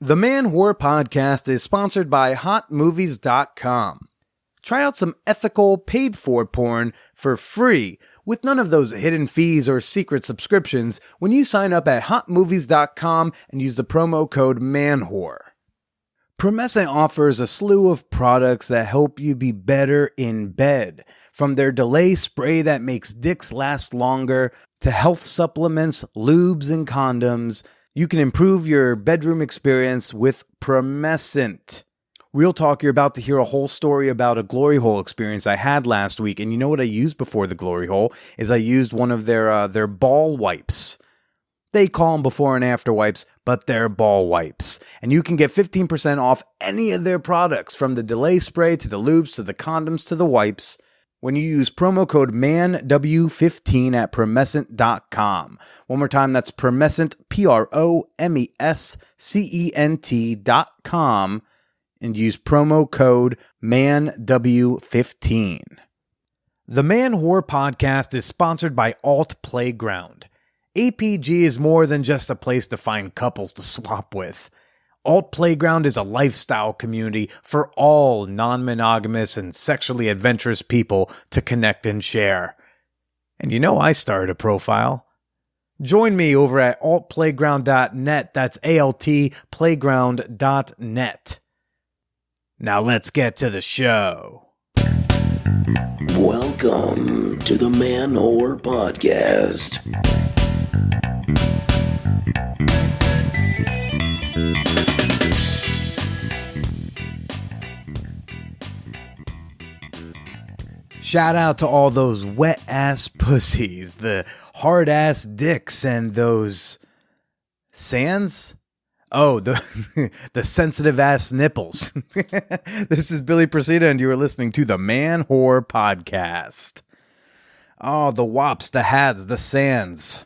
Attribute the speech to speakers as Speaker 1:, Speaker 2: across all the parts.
Speaker 1: The Man Whore Podcast is sponsored by HotMovies.com. Try out some ethical, paid-for porn for free with none of those hidden fees or secret subscriptions when you sign up at HotMovies.com and use the promo code MANWHORE. Promescent offers a slew of products that help you be better in bed, from their delay spray that makes dicks last longer to health supplements, lubes, and condoms. You can improve your bedroom experience with Promescent. Real talk, you're about to hear a whole story about a glory hole experience I had last week. And you know what I used before the glory hole is I used one of their ball wipes. They call them before and after wipes, but they're ball wipes. And you can get 15% off any of their products, from the delay spray to the lubes to the condoms to the wipes, when you use promo code MANW15 at Promescent.com. One more time, that's Promescent, PROMESCENT.com, and use promo code MANW15. The Man Whore Podcast is sponsored by Alt Playground. APG is more than just a place to find couples to swap with. Alt Playground is a lifestyle community for all non-monogamous and sexually adventurous people to connect and share. And you know I started a profile. Join me over at altplayground.net. That's altplayground.net. Now let's get to the show.
Speaker 2: Welcome to the Man Whore Podcast.
Speaker 1: Shout out to all those wet-ass pussies, the hard-ass dicks, and those sands? Oh, the sensitive-ass nipples. This is Billy Procida, and you are listening to the Man Whore Podcast. Oh, the wops, the hads, the sands.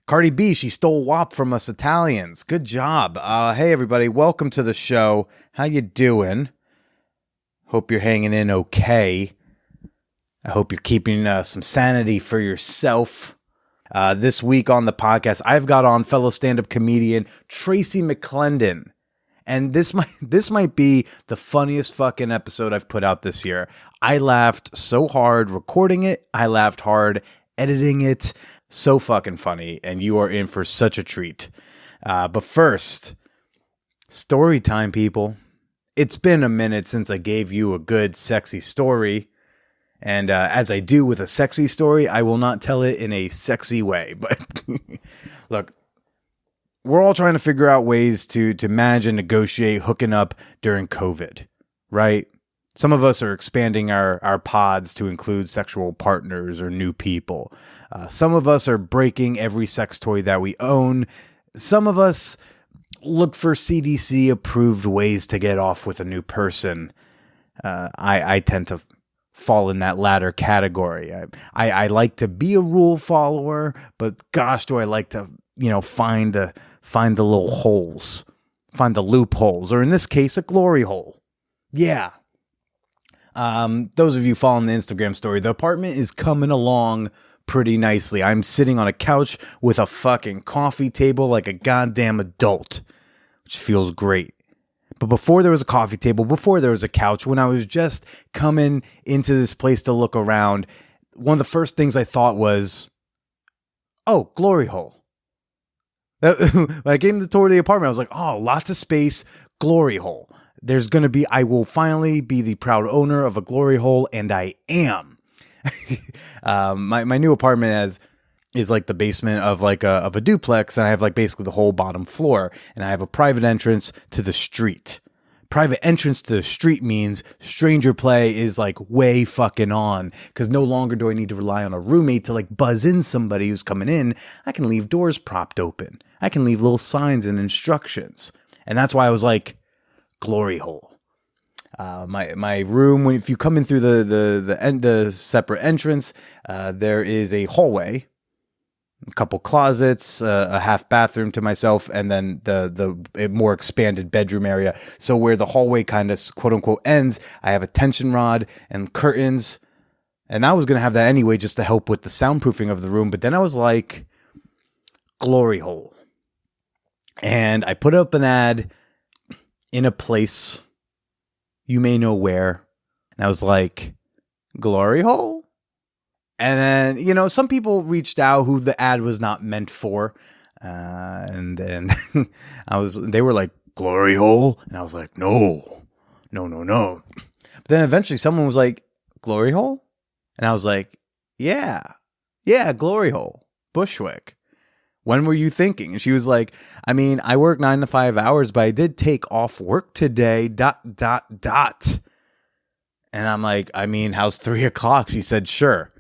Speaker 1: Cardi B, she stole WAP from us Italians. Good job. Hey, everybody, welcome to the show. How you doing? Hope you're hanging in okay. I hope you're keeping some sanity for yourself. This week on the podcast, I've got on fellow stand-up comedian Tracy McClendon. And this might be the funniest fucking episode I've put out this year. I laughed so hard recording it. I laughed hard editing it. So fucking funny. And you are in for such a treat. But first, story time, people. It's been a minute since I gave you a good, sexy story. And as I do with a sexy story, I will not tell it in a sexy way. But look, we're all trying to figure out ways to manage and negotiate hooking up during COVID, right? Some of us are expanding our pods to include sexual partners or new people. Some of us are breaking every sex toy that we own. Some of us look for CDC-approved ways to get off with a new person. I tend to fall in that latter category. I like to be a rule follower, but gosh, do I like to, find the little holes, find the loopholes, or in this case, a glory hole. Yeah. Those of you following the Instagram story, the apartment is coming along pretty nicely. I'm sitting on a couch with a fucking coffee table like a goddamn adult, which feels great. But before there was a coffee table, before there was a couch, when I was just coming into this place to look around, one of the first things I thought was, oh, glory hole. When I came to the tour of the apartment, I was like, oh, lots of space, glory hole. I will finally be the proud owner of a glory hole, and I am. My new apartment is like the basement of a duplex, and I have like basically the whole bottom floor, and I have a private entrance to the street. Private entrance to the street means stranger play is like way fucking on, because no longer do I need to rely on a roommate to like buzz in somebody who's coming in. I can leave doors propped open. I can leave little signs and instructions, and that's why I was like, glory hole. My room, if you come in through the separate entrance, there is a hallway, a couple closets, a half bathroom to myself, and then the more expanded bedroom area. So where the hallway kind of quote unquote ends, I have a tension rod and curtains, and I was going to have that anyway just to help with the soundproofing of the room. But then I was like, glory hole. And I put up an ad in a place you may know where. And I was like, glory hole? And then, some people reached out who the ad was not meant for. And then they were like, glory hole? And I was like, no. But then eventually someone was like, glory hole? And I was like, yeah, glory hole, Bushwick. When were you thinking? And she was like, I mean, I work 9 to 5 hours, but I did take off work today, ... And I'm like, I mean, how's 3 o'clock? She said, sure.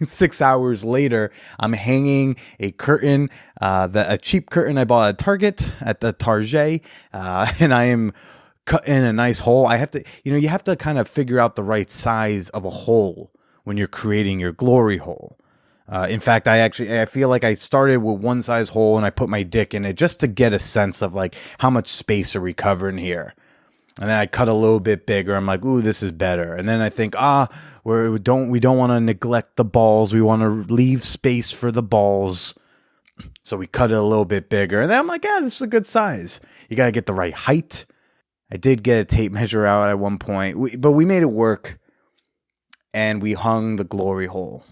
Speaker 1: 6 hours later, I'm hanging a curtain, a cheap curtain I bought at Target, at the Target, and I am cutting a nice hole. I have to, you have to kind of figure out the right size of a hole when you're creating your glory hole. In fact, I feel like I started with one size hole and I put my dick in it just to get a sense of like how much space are we covering here. And then I cut a little bit bigger. I'm like, ooh, this is better. And then I think, we don't want to neglect the balls. We want to leave space for the balls. So we cut it a little bit bigger. And then I'm like, this is a good size. You got to get the right height. I did get a tape measure out at one point, but we made it work. And we hung the glory hole.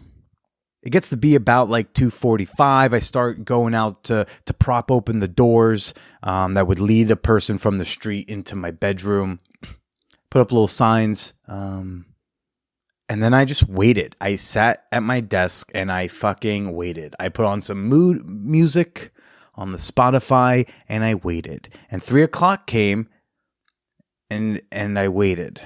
Speaker 1: It gets to be about like 2:45. I start going out to prop open the doors that would lead the person from the street into my bedroom. Put up little signs. And then I just waited. I sat at my desk and I fucking waited. I put on some mood music on the Spotify and I waited. And 3 o'clock came and I waited.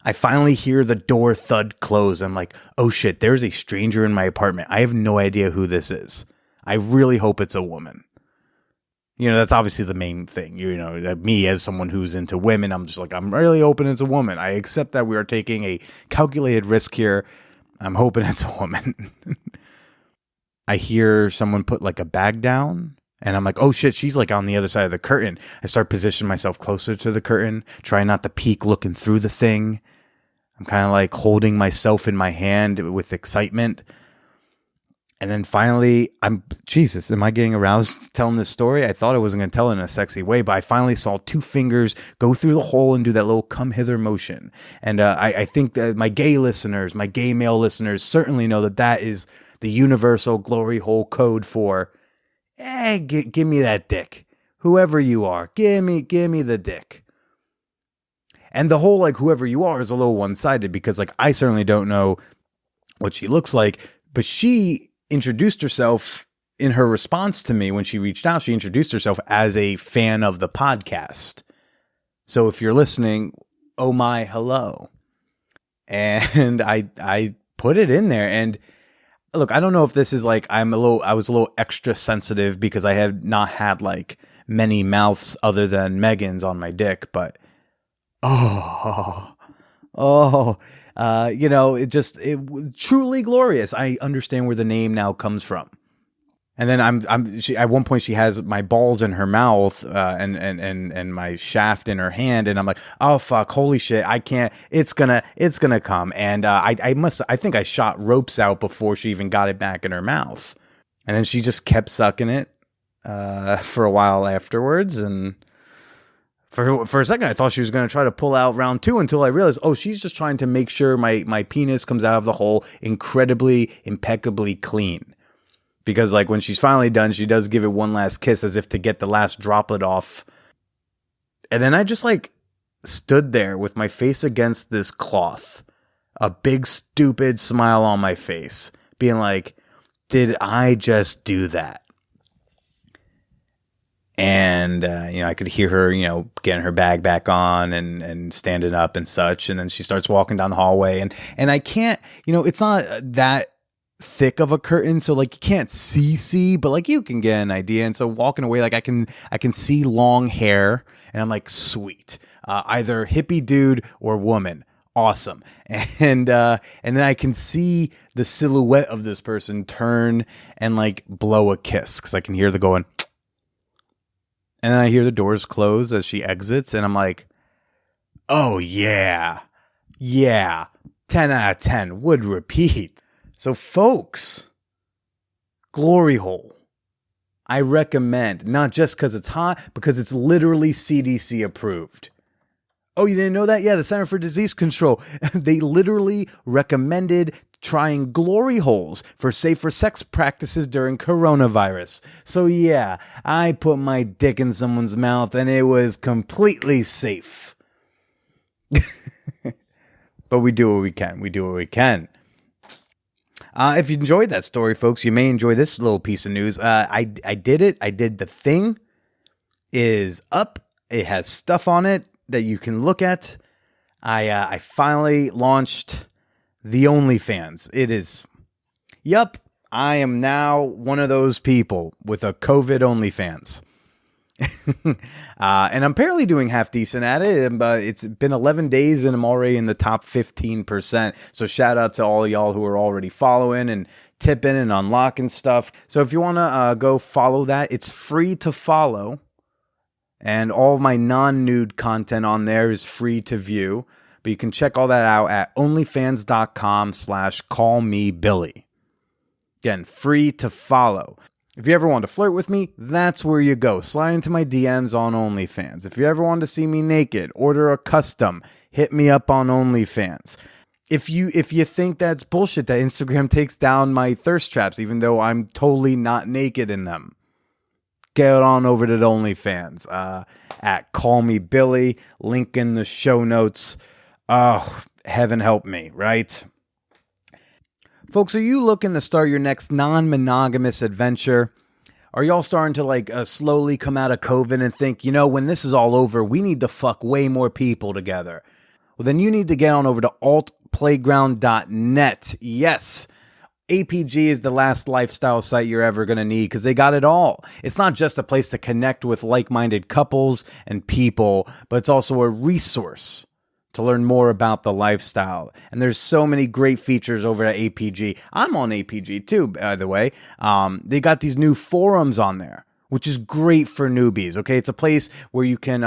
Speaker 1: I finally hear the door thud close. I'm like, oh shit, there's a stranger in my apartment. I have no idea who this is. I really hope it's a woman. That's obviously the main thing. Me as someone who's into women, I'm just like, I'm really hoping it's a woman. I accept that we are taking a calculated risk here. I'm hoping it's a woman. I hear someone put like a bag down. And I'm like, oh shit, she's like on the other side of the curtain. I start positioning myself closer to the curtain, trying not to peek looking through the thing. I'm kind of like holding myself in my hand with excitement. And then finally, Jesus, am I getting aroused telling this story? I thought I wasn't going to tell it in a sexy way, but I finally saw 2 fingers go through the hole and do that little come hither motion. And I think that my gay male listeners certainly know that is the universal glory hole code for, give me that dick. Whoever you are, give me the dick. And the whole, like, whoever you are is a little one-sided because, like, I certainly don't know what she looks like, but she introduced herself in her response to me when she reached out. She introduced herself as a fan of the podcast. So if you're listening, oh my, hello. And I put it in there. And look, I don't know if this is like, I was a little extra sensitive because I have not had like many mouths other than Megan's on my dick, but it truly glorious. I understand where the name now comes from. And then she, at one point she has my balls in her mouth, and my shaft in her hand. And I'm like, oh fuck, holy shit. I can't, it's gonna come. And, I think I shot ropes out before she even got it back in her mouth. And then she just kept sucking it, for a while afterwards. And for a second, I thought she was going to try to pull out round 2 until I realized, she's just trying to make sure my penis comes out of the hole impeccably clean. Because like when she's finally done, she does give it one last kiss as if to get the last droplet off. And then I just like stood there with my face against this cloth, a big stupid smile on my face, being like, did I just do that? And, I could hear her, getting her bag back on and standing up and such. And then she starts walking down the hallway and I can't, it's not that thick of a curtain. So like you can't see, but like you can get an idea. And so walking away, like I can see long hair and I'm like, sweet, either hippie dude or woman. Awesome. And then I can see the silhouette of this person turn and like blow a kiss. 'Cause I can hear the going, and then I hear the doors close as she exits, and I'm like, oh, yeah, 10 out of 10 would repeat. So, folks, glory hole. I recommend, not just because it's hot, because it's literally CDC approved. Oh, you didn't know that? Yeah, the Center for Disease Control. They literally recommended trying glory holes for safer sex practices during coronavirus. So yeah, I put my dick in someone's mouth and it was completely safe. But we do what we can. We do what we can. If you enjoyed that story, folks, you may enjoy this little piece of news. I did it. I did the thing. It is up. It has stuff on it that you can look at. I finally launched the OnlyFans. It is, yup, I am now one of those people with a COVID OnlyFans. And I'm apparently doing half decent at it, but it's been 11 days and I'm already in the top 15%. So shout out to all y'all who are already following and tipping and unlocking stuff. So if you want to go follow that, it's free to follow. And all of my non-nude content on there is free to view. But you can check all that out at onlyfans.com/callmebilly. Again, free to follow. If you ever want to flirt with me, that's where you go. Slide into my DMs on OnlyFans. If you ever want to see me naked, order a custom, hit me up on OnlyFans. If you think that's bullshit that Instagram takes down my thirst traps, even though I'm totally not naked in them, get on over to the OnlyFans at Call Me Billy. Link in the show notes. Oh, heaven help me, right? Folks, are you looking to start your next non-monogamous adventure? Are y'all starting to slowly come out of COVID and think, when this is all over, we need to fuck way more people together? Well, then you need to get on over to altplayground.net. Yes, APG is the last lifestyle site you're ever going to need because they got it all. It's not just a place to connect with like-minded couples and people, but it's also a resource to learn more about the lifestyle. And there's so many great features over at APG. I'm on APG too, by the way. They got these new forums on there, which is great for newbies. Okay, it's a place where you can,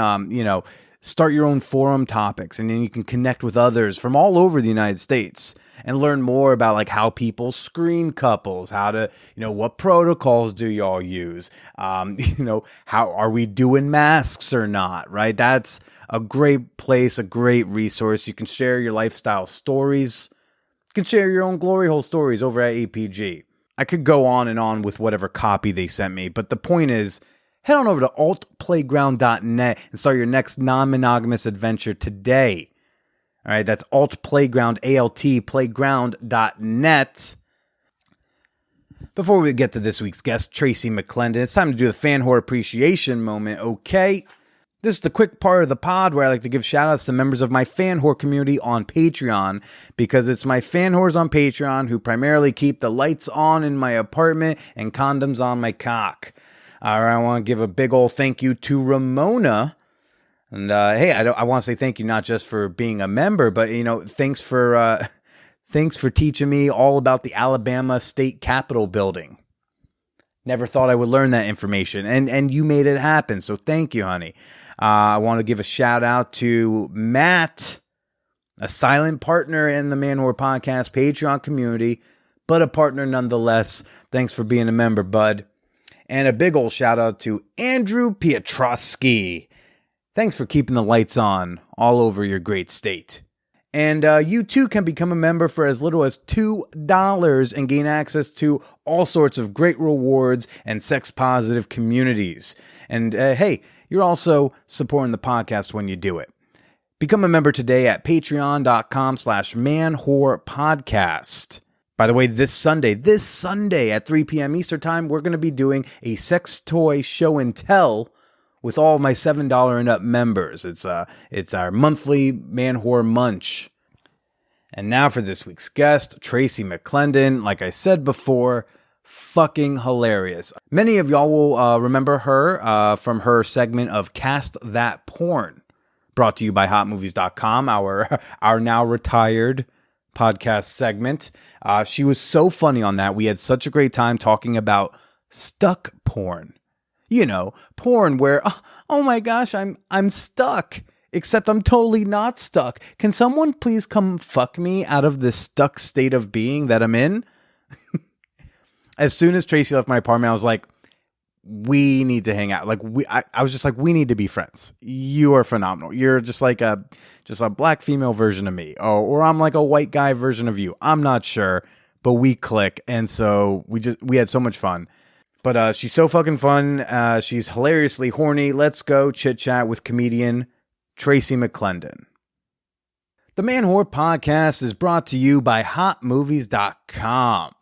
Speaker 1: start your own forum topics, and then you can connect with others from all over the United States and learn more about how people screen couples, how to, what protocols do y'all use? How are we doing masks or not, right? That's a great place, a great resource. You can share your lifestyle stories. You can share your own glory hole stories over at APG. I could go on and on with whatever copy they sent me, but the point is, head on over to altplayground.net and start your next non-monogamous adventure today. All right, that's altplayground, A-L-T, playground.net. Before we get to this week's guest, Tracy McClendon, it's time to do the fan whore appreciation moment, okay? This is the quick part of the pod where I like to give shout-outs to members of my fan whore community on Patreon, because it's my fan whores on Patreon who primarily keep the lights on in my apartment and condoms on my cock. I want to give a big old thank you to Ramona. And hey, I want to say thank you not just for being a member, but thanks for teaching me all about the Alabama State Capitol building. Never thought I would learn that information, and you made it happen. So thank you, honey. I want to give a shout out to Matt, a silent partner in the Man Whore Podcast Patreon community, but a partner nonetheless. Thanks for being a member, bud. And a big old shout out to Andrew Piotrowski. Thanks for keeping the lights on all over your great state. And you too can become a member for as little as $2 and gain access to all sorts of great rewards and sex-positive communities. And hey, you're also supporting the podcast when you do it. Become a member today at patreon.com/manwhorepodcast. By the way, this Sunday at 3 p.m. Eastern Time, we're going to be doing a sex toy show and tell with all of my $7 and up members. It's our monthly Man Whore Munch. And now for this week's guest, Tracy McClendon. Like I said before, fucking hilarious. Many of y'all will remember her from her segment of Cast That Porn, brought to you by HotMovies.com, our now retired podcast segment. She was so funny on that. We had such a great time talking about stuck porn. Porn where, oh my gosh, I'm stuck, except I'm totally not stuck. Can someone please come fuck me out of this stuck state of being that I'm in? As soon as Tracy left my apartment, I was like, we need to hang out. Like I was just like, we need to be friends. You are phenomenal. You're just like a black female version of me. Oh, or I'm like a white guy version of you. I'm not sure, but we click. And so we had so much fun. But she's so fucking fun. She's hilariously horny. Let's go chit chat with comedian Tracy McClendon. The Man Whore Podcast is brought to you by HotMovies.com.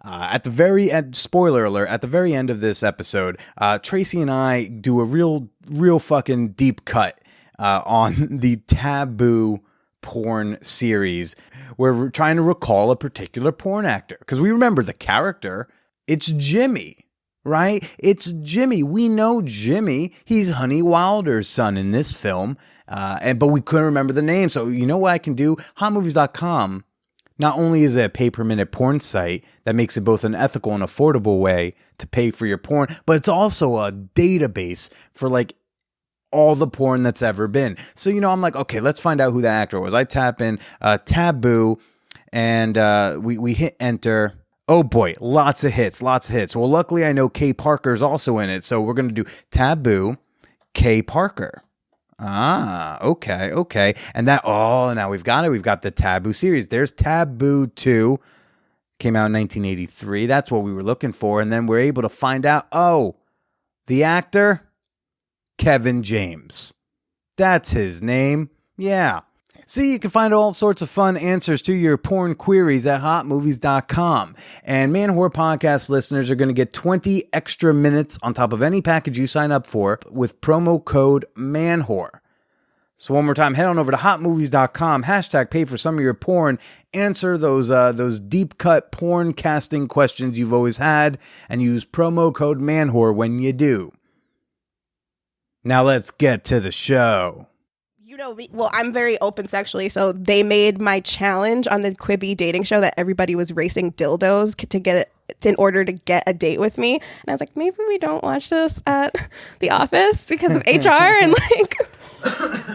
Speaker 1: At the very end, spoiler alert, at the very end of this episode, Tracy and I do a real fucking deep cut on the taboo porn series where we're trying to recall a particular porn actor. Because we remember the character, it's Jimmy, right? It's Jimmy. We know Jimmy. He's Honey Wilder's son in this film. But we couldn't remember the name. So you know what I can do? HotMovies.com. Not only is it a pay-per-minute porn site that makes it both an ethical and affordable way to pay for your porn, but it's also a database for like all the porn that's ever been. So, I'm like, okay, let's find out who that actor was. I tap in Taboo and we hit enter. Oh boy, lots of hits. Well, luckily I know Kay Parker's also in it. So we're going to do Taboo, Kay Parker. Okay. And now we've got it. We've got the Taboo series. There's Taboo 2. Came out in 1983. That's what we were looking for. And then we're able to find out, the actor, Kevin James. That's his name. Yeah. See, you can find all sorts of fun answers to your porn queries at hotmovies.com. And Man Whore Podcast listeners are going to get 20 extra minutes on top of any package you sign up for with promo code MANWHORE. So one more time, head on over to hotmovies.com, #pay for some of your porn, answer those deep cut porn casting questions you've always had, and use promo code MANWHORE when you do. Now let's get to the show.
Speaker 3: You know me. Well, I'm very open sexually, so they made my challenge on the Quibi dating show that everybody was racing dildos to get it in order to get a date with me. And I was like, maybe we don't watch this at the office because of HR and like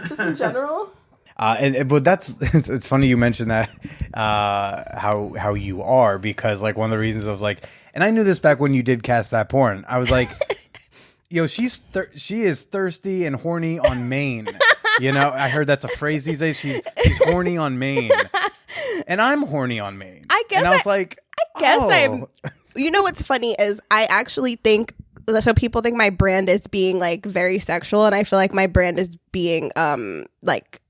Speaker 3: just in general.
Speaker 1: But it's funny you mentioned that how you are, because like one of the reasons I was like, and I knew this back when you did cast that porn. I was like, yo, she is thirsty and horny on Maine. I heard that's a phrase these days. She's horny on Maine, and I'm horny on Maine.
Speaker 3: I guess.
Speaker 1: And I was like,
Speaker 3: I'm. You know what's funny is I actually think. So people think my brand is being like very sexual, and I feel like my brand is being like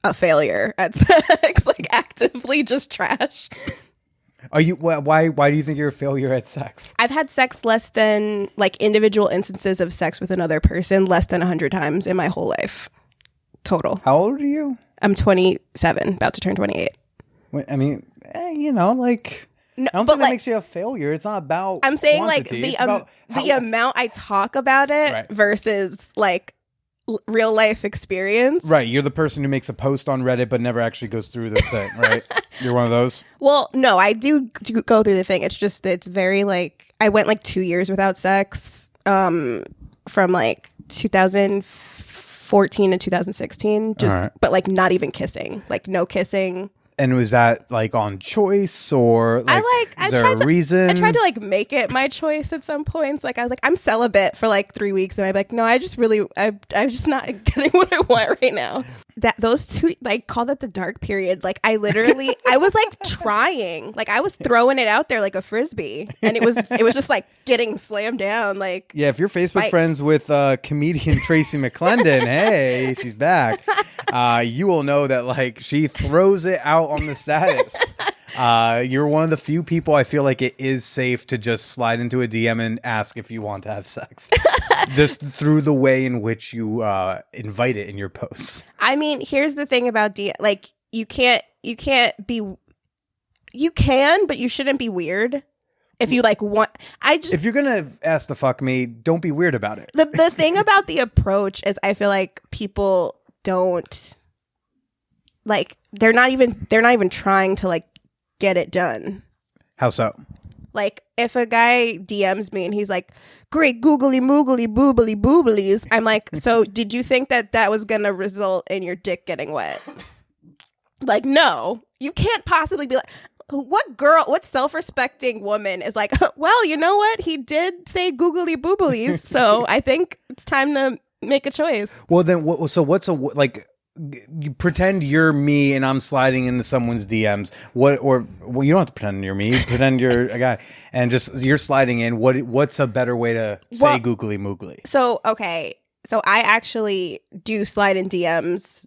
Speaker 3: a failure at sex, like actively just trash.
Speaker 1: Are you? Why do you think you're a failure at sex?
Speaker 3: I've had sex less than like individual instances of sex with another person less than 100 times in my whole life. Total.
Speaker 1: How old are you?
Speaker 3: I'm 27, about to turn 28.
Speaker 1: I mean, like,
Speaker 3: no,
Speaker 1: I don't think that makes you a failure. It's not about
Speaker 3: I'm saying
Speaker 1: quantity.
Speaker 3: Like the amount I talk about it
Speaker 1: right.
Speaker 3: versus like real life experience.
Speaker 1: Right. You're the person who makes a post on Reddit but never actually goes through the thing, right? You're one of those?
Speaker 3: Well, no, I do go through the thing. It's just, it's very like, I went like 2 years without sex from like 2014 to 2016, just right. But like not even kissing, like no kissing.
Speaker 1: And was that like on choice or like, is there a reason?
Speaker 3: I tried to like make it my choice at some points. Like I was like, I'm celibate for like 3 weeks, and I'd be like, no, I'm just not getting what I want right now. Those two, like, call that the dark period. Like I was like trying, like I was throwing it out there like a frisbee, and it was just like getting slammed down. Like,
Speaker 1: yeah, if you're Facebook friends with comedian Tracy McClendon, hey, she's back. You will know that like she throws it out on the status. You're one of the few people I feel like it is safe to just slide into a DM and ask if you want to have sex, just through the way in which you invite it in your posts.
Speaker 3: I mean, here's the thing about like you can, but you shouldn't be weird. If you like want, if
Speaker 1: you're gonna ask to fuck me, don't be weird about it.
Speaker 3: The thing about the approach is, I feel like people don't like, they're not even trying to like get it done.
Speaker 1: How so?
Speaker 3: Like if a guy DMs me and he's like, great googly moogly boobly booblies, I'm like, so did you think that was gonna result in your dick getting wet? Like, no, you can't possibly be like, what self-respecting woman is like, well, you know what? He did say googly booblies, so I think it's time to make a choice.
Speaker 1: Well, then, you pretend you're me and I'm sliding into someone's DMs. Well, you don't have to pretend you're me. Pretend you're a guy and just you're sliding in. What's a better way to say googly moogly?
Speaker 3: So, okay. So I actually do slide in DMs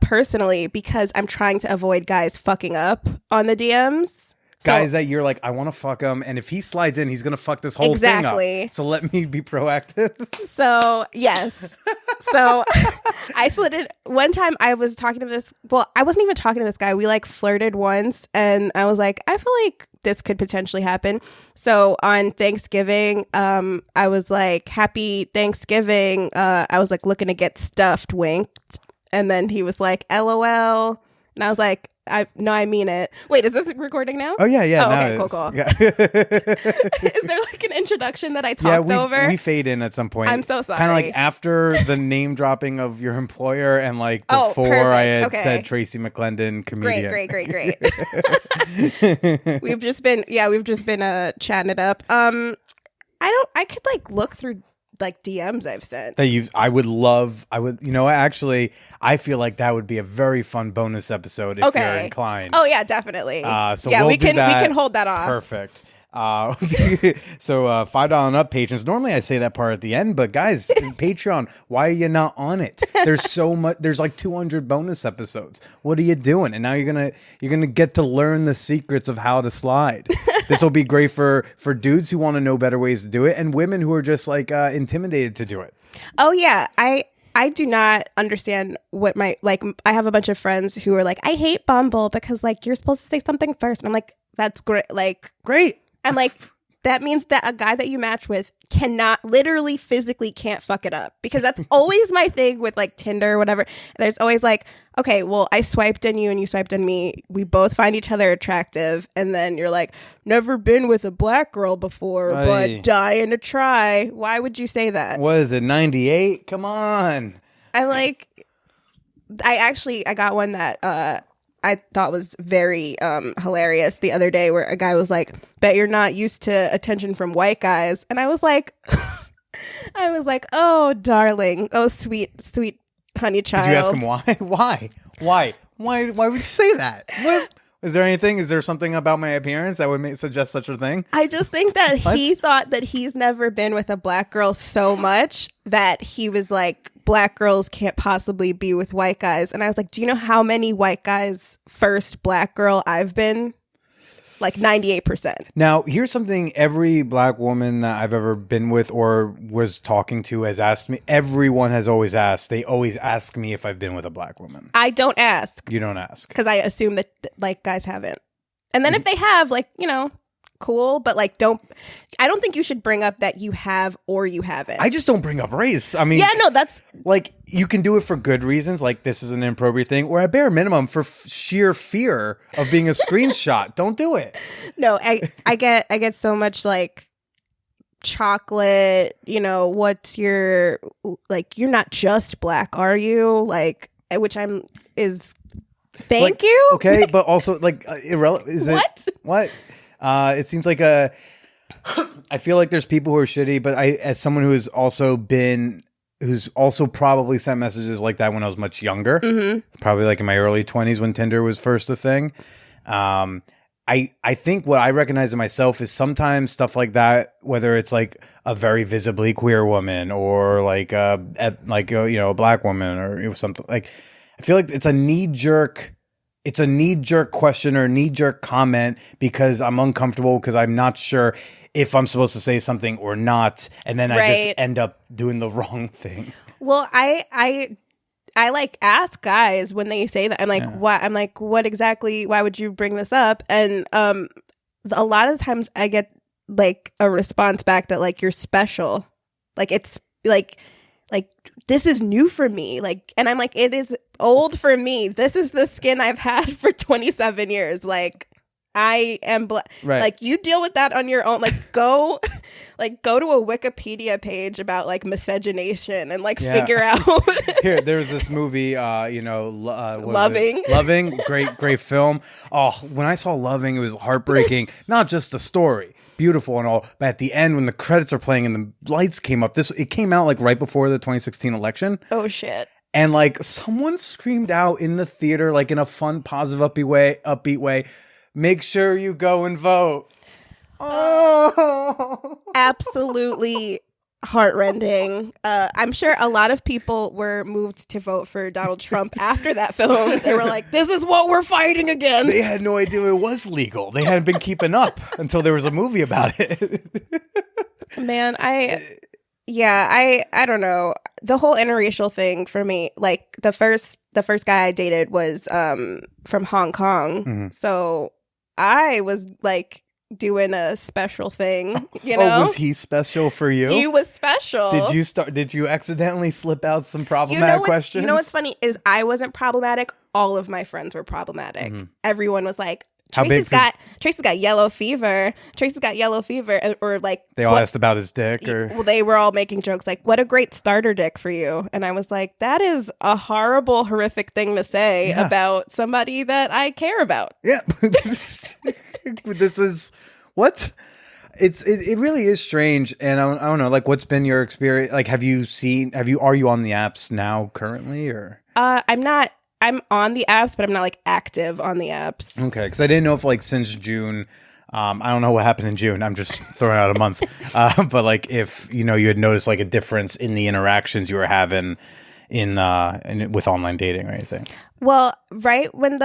Speaker 3: personally because I'm trying to avoid guys fucking up on the DMs.
Speaker 1: Guys that you're like, I want to fuck him, and if he slides in, he's gonna fuck this whole thing up. So let me be proactive.
Speaker 3: So yes, so I slid in one time. I was talking to this. Well, I wasn't even talking to this guy. We like flirted once, and I was like, I feel like this could potentially happen. So on Thanksgiving, I was like, Happy Thanksgiving. I was like looking to get stuffed, winked, and then he was like, LOL, and I was like, I mean it. Wait, is this recording now?
Speaker 1: Oh yeah.
Speaker 3: Oh, okay, cool. Yeah. Is there like an introduction that I talked over?
Speaker 1: We fade in at some point.
Speaker 3: I'm so sorry.
Speaker 1: Kind of like after the name dropping of your employer and like before I had said Tracy McClendon, comedian.
Speaker 3: Great. We've just been chatting it up. I could like look through like DMs I've sent.
Speaker 1: Actually, I feel like that would be a very fun bonus episode if you're inclined.
Speaker 3: Oh yeah, definitely.
Speaker 1: So yeah, we
Speaker 3: can hold that off.
Speaker 1: Perfect. So $5 and up patrons. Normally I say that part at the end, but guys, Patreon, why are you not on it? There's so much. There's like 200 bonus episodes. What are you doing? And now you're gonna get to learn the secrets of how to slide. This will be great for dudes who want to know better ways to do it, and women who are just like intimidated to do it.
Speaker 3: Oh yeah, I do not understand what I have a bunch of friends who are like, I hate Bumble because like you're supposed to say something first, and I'm like, that's great. Like
Speaker 1: great.
Speaker 3: I'm like, that means that a guy that you match with literally physically can't fuck it up, because that's always my thing with like Tinder or whatever. There's always like, okay, well, I swiped on you and you swiped on me. We both find each other attractive. And then you're like, never been with a black girl before, but dying to try. Why would you say that?
Speaker 1: What is it, 98? Come on.
Speaker 3: I'm like, I got one that I thought was very hilarious the other day, where a guy was like, bet you're not used to attention from white guys. And I was like, oh, darling. Oh, sweet honey child.
Speaker 1: Did you ask him why? Why would you say that? What? Is there something about my appearance that would suggest such a thing?
Speaker 3: I just think that he thought that he's never been with a black girl so much that he was like, black girls can't possibly be with white guys. And I was like, do you know how many white guys' first black girl I've been? Like 98%.
Speaker 1: Now, here's something every black woman that I've ever been with or was talking to has asked me. Everyone has always asked. They always ask me if I've been with a black woman.
Speaker 3: I don't ask.
Speaker 1: You don't ask.
Speaker 3: Because I assume that like guys haven't. And then if they have, like, cool, but like I don't think you should bring up that you have or you haven't.
Speaker 1: I just don't bring up race. I mean,
Speaker 3: yeah, no, that's
Speaker 1: like, you can do it for good reasons, like this is an inappropriate thing, or at bare minimum for sheer fear of being a screenshot. Don't do it.
Speaker 3: No, I get so much like chocolate, what's your, like, you're not just black, are you? Like, which thank you.
Speaker 1: Okay, but also like irrelevant. Is
Speaker 3: what?
Speaker 1: It what? It seems like I feel like there's people who are shitty, but as someone who's also probably sent messages like that when I was much younger, probably like in my early 20s when Tinder was first a thing. I think what I recognize in myself is sometimes stuff like that, whether it's like a very visibly queer woman or like a black woman or something, like, I feel like it's a knee-jerk question or knee-jerk comment because I'm uncomfortable because I'm not sure if I'm supposed to say something or not, and then I just end up doing the wrong thing.
Speaker 3: Well, I like ask guys when they say that. I'm like, what? I'm like, what exactly? Why would you bring this up? And a lot of times I get like a response back that like, you're special. Like, it's like this is new for me. Like, and I'm like, it is old for me. This is the skin I've had for 27 years. Like, I am
Speaker 1: Right.
Speaker 3: like, you deal with that on your own. Like, go to a Wikipedia page about like miscegenation and like figure out.
Speaker 1: Here, there's this movie, what was it?
Speaker 3: Loving.
Speaker 1: Loving, great film. Oh, when I saw Loving, it was heartbreaking. Not just the story, beautiful and all, but at the end when the credits are playing and the lights came up, it came out like right before the 2016 election.
Speaker 3: Oh shit.
Speaker 1: And like someone screamed out in the theater, like in a fun, positive, upbeat way, make sure you go and vote. Oh,
Speaker 3: absolutely heartrending. I'm sure a lot of people were moved to vote for Donald Trump after that film. They were like, this is what we're fighting against.
Speaker 1: They had no idea it was legal. They hadn't been keeping up until there was a movie about it.
Speaker 3: Man, I don't know. The whole interracial thing for me, like the first guy I dated was from Hong Kong.
Speaker 1: Mm-hmm.
Speaker 3: So I was like doing a special thing, you know?
Speaker 1: Oh, was he special for you?
Speaker 3: He was special.
Speaker 1: Did you accidentally slip out some problematic questions?
Speaker 3: You know what's funny is I wasn't problematic. All of my friends were problematic. Mm-hmm. Everyone was like, Tracy's got yellow fever. Tracy's got yellow fever. Or like
Speaker 1: they all asked about his dick, or
Speaker 3: well, they were all making jokes like, what a great starter dick for you. And I was like, that is a horrible, horrific thing to say about somebody that I care about.
Speaker 1: Yeah. This is what it really is strange. And I don't know, like, what's been your experience? Like, are you on the apps now currently, or?
Speaker 3: I'm on the apps, but I'm not like active on the apps.
Speaker 1: Okay, because I didn't know if like since June, I don't know what happened in June. I'm just throwing out a month, but like if you had noticed like a difference in the interactions you were having with online dating or anything.
Speaker 3: Well, right when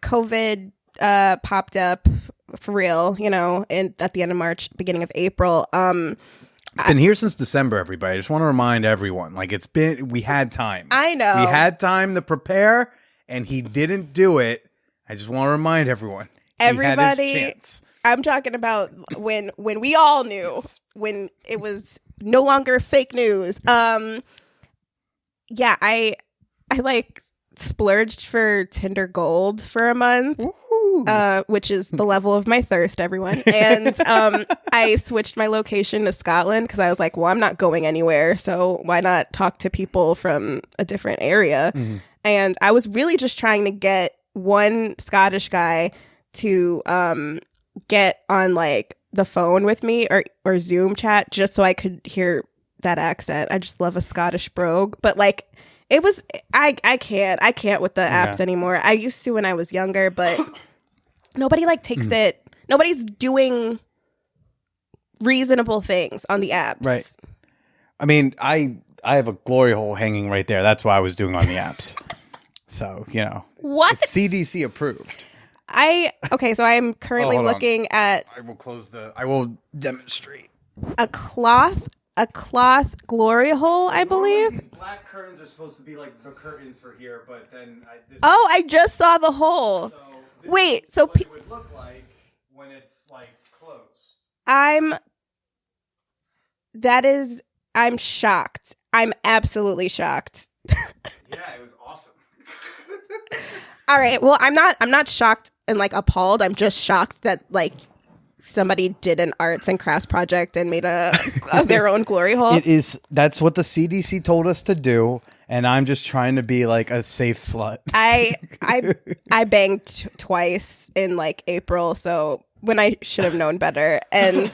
Speaker 3: COVID popped up for real, at the end of March, beginning of April.
Speaker 1: It's been here since December, everybody. I just want to remind everyone, like we had time.
Speaker 3: I know.
Speaker 1: We had time to prepare, and he didn't do it. I just want to remind everyone.
Speaker 3: Everybody,
Speaker 1: he had his chance.
Speaker 3: I'm talking about when we all knew, when it was no longer fake news. I like splurged for Tinder Gold for a month. Which is the level of my thirst, everyone. And I switched my location to Scotland because I was like, well, I'm not going anywhere, so why not talk to people from a different area? Mm-hmm. And I was really just trying to get one Scottish guy to get on like the phone with me or Zoom chat just so I could hear that accent. I just love a Scottish brogue, but like it was I can't with the apps anymore. I used to when I was younger, but nobody like takes it. Nobody's doing reasonable things on the apps. Right.
Speaker 1: I mean, I have a glory hole hanging right there. That's what I was doing on the apps. So,
Speaker 3: what?
Speaker 1: It's CDC approved.
Speaker 3: So I am currently looking at.
Speaker 1: I will demonstrate.
Speaker 3: A cloth glory hole, I believe.
Speaker 1: These black curtains are supposed to be like the curtains for here, but then
Speaker 3: I just saw the hole. Wait, so
Speaker 1: it would look like when it's like closed.
Speaker 3: I'm shocked. I'm absolutely shocked.
Speaker 1: Yeah, it was awesome.
Speaker 3: All right. Well, I'm not shocked and like appalled. I'm just shocked that like somebody did an arts and crafts project and made their own glory hole.
Speaker 1: That's what the CDC told us to do. And I'm just trying to be like a safe slut.
Speaker 3: I banged twice in like April, so when I should have known better. And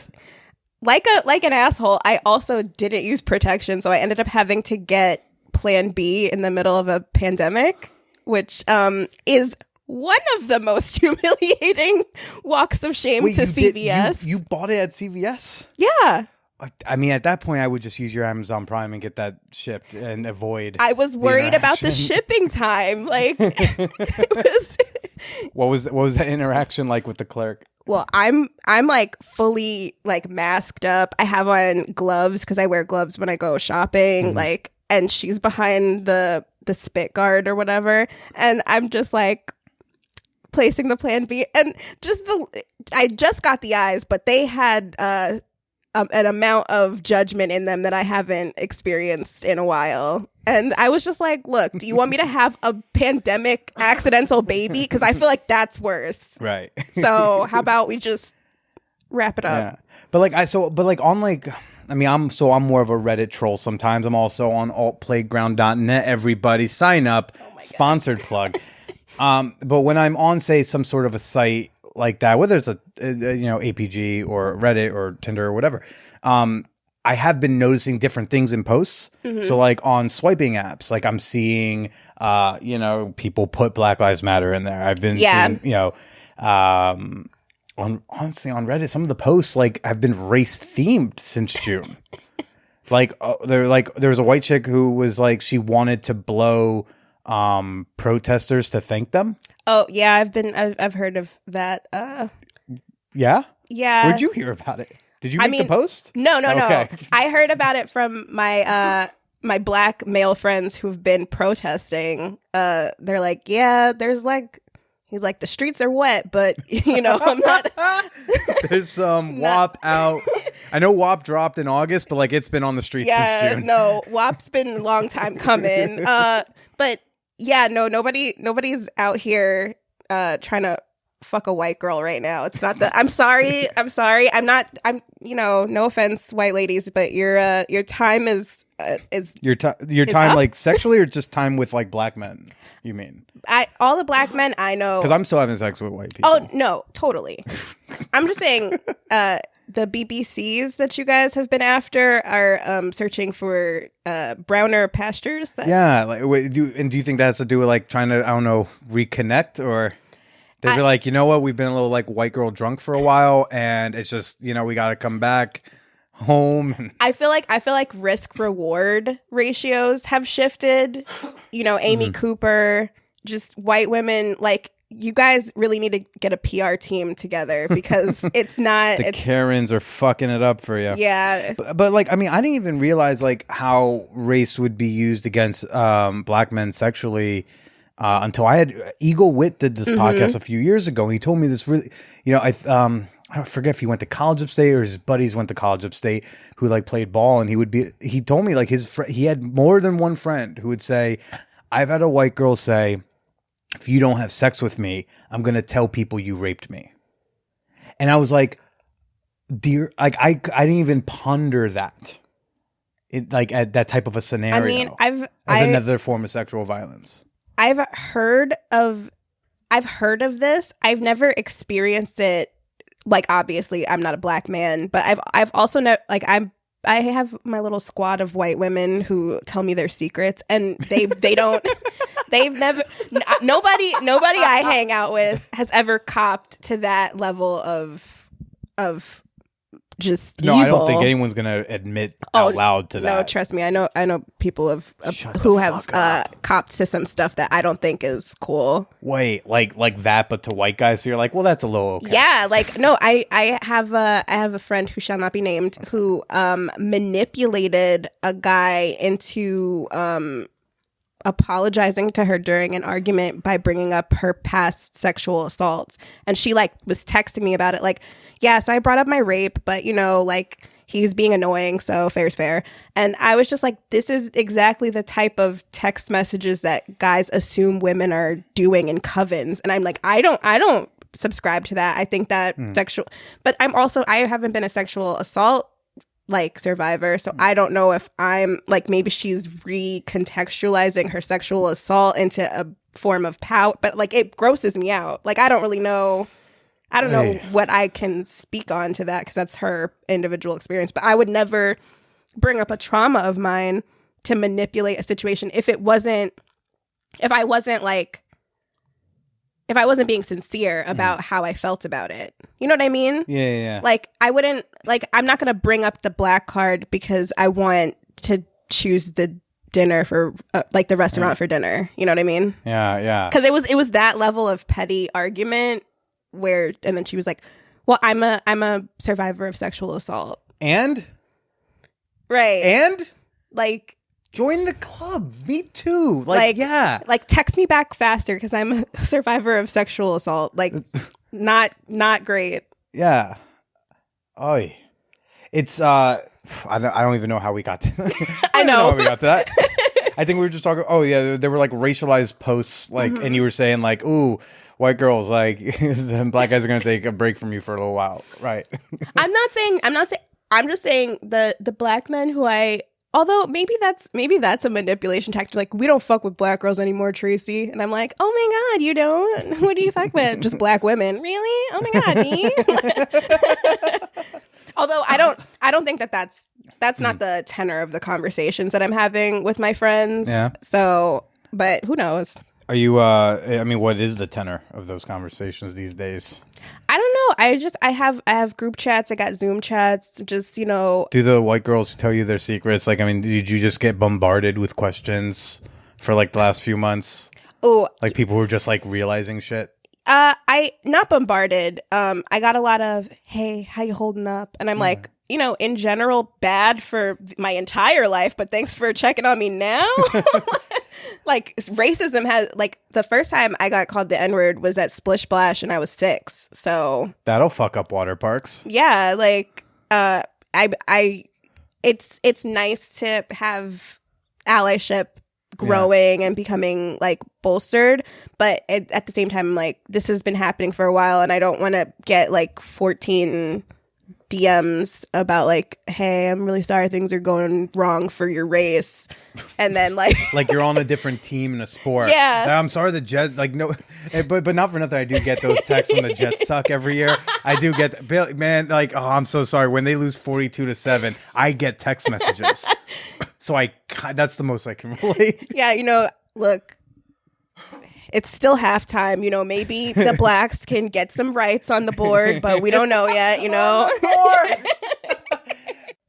Speaker 3: like an asshole, I also didn't use protection, so I ended up having to get Plan B in the middle of a pandemic, which is one of the most humiliating walks of shame to CVS.
Speaker 1: You bought it at CVS?
Speaker 3: Yeah.
Speaker 1: I mean, at that point, I would just use your Amazon Prime and get that shipped and avoid.
Speaker 3: I was worried about the shipping time. Like, it was.
Speaker 1: What was that interaction like with the clerk?
Speaker 3: Well, I'm like fully like masked up. I have on gloves because I wear gloves when I go shopping. Mm-hmm. Like, and she's behind the spit guard or whatever, and I'm just like placing the Plan B, and I just got the eyes, but they had an amount of judgment in them that I haven't experienced in a while. And I was just like, look, do you want me to have a pandemic accidental baby? Because I feel like that's worse.
Speaker 1: Right.
Speaker 3: So how about we just wrap it up?
Speaker 1: Yeah. But I'm more of a Reddit troll sometimes. I'm also on altplayground.net. Everybody sign up. Sponsored plug. But when I'm on, say, some sort of a site like that, whether it's APG or Reddit or Tinder or whatever, I have been noticing different things in posts. So like on swiping apps, like I'm seeing, people put Black Lives Matter in there. I've been seeing, on Reddit, some of the posts like have been race themed since June. There was a white chick who was like, she wanted to blow protesters to thank them.
Speaker 3: Oh yeah, I've heard of that.
Speaker 1: Yeah.
Speaker 3: Where'd
Speaker 1: you hear about it? Did you make the post?
Speaker 3: No.
Speaker 1: Okay.
Speaker 3: I heard about it from my my black male friends who've been protesting. They're like, yeah, there's like, he's like, the streets are wet, but I'm not.
Speaker 1: There's some WAP out. I know WAP dropped in August, but like it's been on the streets since June.
Speaker 3: No, WAP's been a long time coming. But yeah, no, nobody's out here trying to fuck a white girl right now. It's not that. I'm sorry. No offense, white ladies, but your time is
Speaker 1: your time
Speaker 3: up.
Speaker 1: Like sexually, or just time with like black men, you mean?
Speaker 3: All the black men I know,
Speaker 1: because I'm still having sex with white people.
Speaker 3: Oh no, totally. I'm just saying the BBCs that you guys have been after are searching for browner pastures.
Speaker 1: Do you think that has to do with like trying to, I don't know, reconnect, or they'd be like, you know what, we've been a little like white girl drunk for a while, and it's just, we got to come back home. I feel
Speaker 3: like risk reward ratios have shifted. Amy Cooper, just white women, like, you guys really need to get a PR team together, because it's not
Speaker 1: the Karens are fucking it up for you.
Speaker 3: Yeah.
Speaker 1: But like, I mean, I didn't even realize like how race would be used against black men sexually until I had Eagle Witt did this podcast a few years ago. And he told me this really, I forget if he went to college upstate or his buddies went to college upstate who like played ball, and he told me like he had more than one friend who would say, I've had a white girl say, if you don't have sex with me, I'm going to tell people you raped me. And I was like, dear, like I didn't even ponder that. At that type of a scenario.
Speaker 3: I mean,
Speaker 1: as another form of sexual violence.
Speaker 3: I've heard of this. I've never experienced it. Like, obviously I'm not a black man, but I've also I have my little squad of white women who tell me their secrets, and they don't. They've never. Nobody I hang out with has ever copped to that level of just
Speaker 1: no,
Speaker 3: evil.
Speaker 1: I don't think anyone's gonna admit out loud to that.
Speaker 3: No, trust me. I know people who have copped to some stuff that I don't think is cool.
Speaker 1: Wait, like that, but to white guys, so you're like, well, that's a little okay.
Speaker 3: Yeah, like no, I have a friend who shall not be named who manipulated a guy into apologizing to her during an argument by bringing up her past sexual assaults, and she like was texting me about it, like, yeah, so I brought up my rape, but like he's being annoying, so fair's fair. And I was just like, this is exactly the type of text messages that guys assume women are doing in covens. And I'm like, I don't subscribe to that. I think that sexual, but I haven't been a sexual assault like survivor, so I don't know if I'm like, maybe she's recontextualizing her sexual assault into a form of power, but like it grosses me out. Like I don't know what I can speak on to that, because that's her individual experience. But I would never bring up a trauma of mine to manipulate a situation if I wasn't being sincere about how I felt about it. You know what I mean?
Speaker 1: Yeah.
Speaker 3: Like I wouldn't, like, I'm not going to bring up the black card because I want to choose the dinner for like the restaurant for dinner. You know what I mean?
Speaker 1: Yeah.
Speaker 3: Because it was that level of petty argument where, and then she was like, well, I'm a survivor of sexual assault.
Speaker 1: And?
Speaker 3: Right.
Speaker 1: And?
Speaker 3: Like,
Speaker 1: join the club. Me too. Like, yeah.
Speaker 3: Like, text me back faster because I'm a survivor of sexual assault. Like, not great.
Speaker 1: Yeah. Oy. It's I don't even know how we got to
Speaker 3: I know
Speaker 1: how we got to that. I think we were just talking. Oh yeah, there were like racialized posts, like, and you were saying like, "Ooh, white girls, like, the black guys are gonna take a break from you for a little while," right?
Speaker 3: I'm not saying. I'm just saying the black men who I. Although maybe that's a manipulation tactic. Like, we don't fuck with black girls anymore, Tracy. And I'm like, oh my God, you don't? Who do you fuck with? Just black women. Really? Oh my God, me? Although I don't think that's not the tenor of the conversations that I'm having with my friends.
Speaker 1: Yeah.
Speaker 3: So, but who knows?
Speaker 1: Are you? I mean, what is the tenor of those conversations these days?
Speaker 3: I don't know. I have group chats. I got Zoom chats. Just, you know.
Speaker 1: Do the white girls tell you their secrets? Like, I mean, did you just get bombarded with questions for like the last few months?
Speaker 3: Oh,
Speaker 1: like people who are just like realizing shit.
Speaker 3: I not bombarded. I got a lot of, hey, how you holding up? And I'm like, you know, in general, bad for my entire life, but thanks for checking on me now. Like, racism has, like, the first time I got called the N-word was at Splish Splash and I was 6. So
Speaker 1: that'll fuck up water parks.
Speaker 3: Yeah, like, it's nice to have allyship growing and becoming like bolstered, but at the same time, like, this has been happening for a while and I don't want to get like 14 DMs about like, hey, I'm really sorry things are going wrong for your race, and then like
Speaker 1: like you're on a different team in a sport.
Speaker 3: Yeah,
Speaker 1: I'm sorry the Jets, like, no, but not for nothing, I do get those texts when the Jets suck every year. I do get, man, like, oh, I'm so sorry when they lose 42-7. I get text messages, so that's the most I can relate.
Speaker 3: Yeah, you know, look, it's still halftime. You know, maybe the blacks can get some rights on the board, but we don't know yet, you know?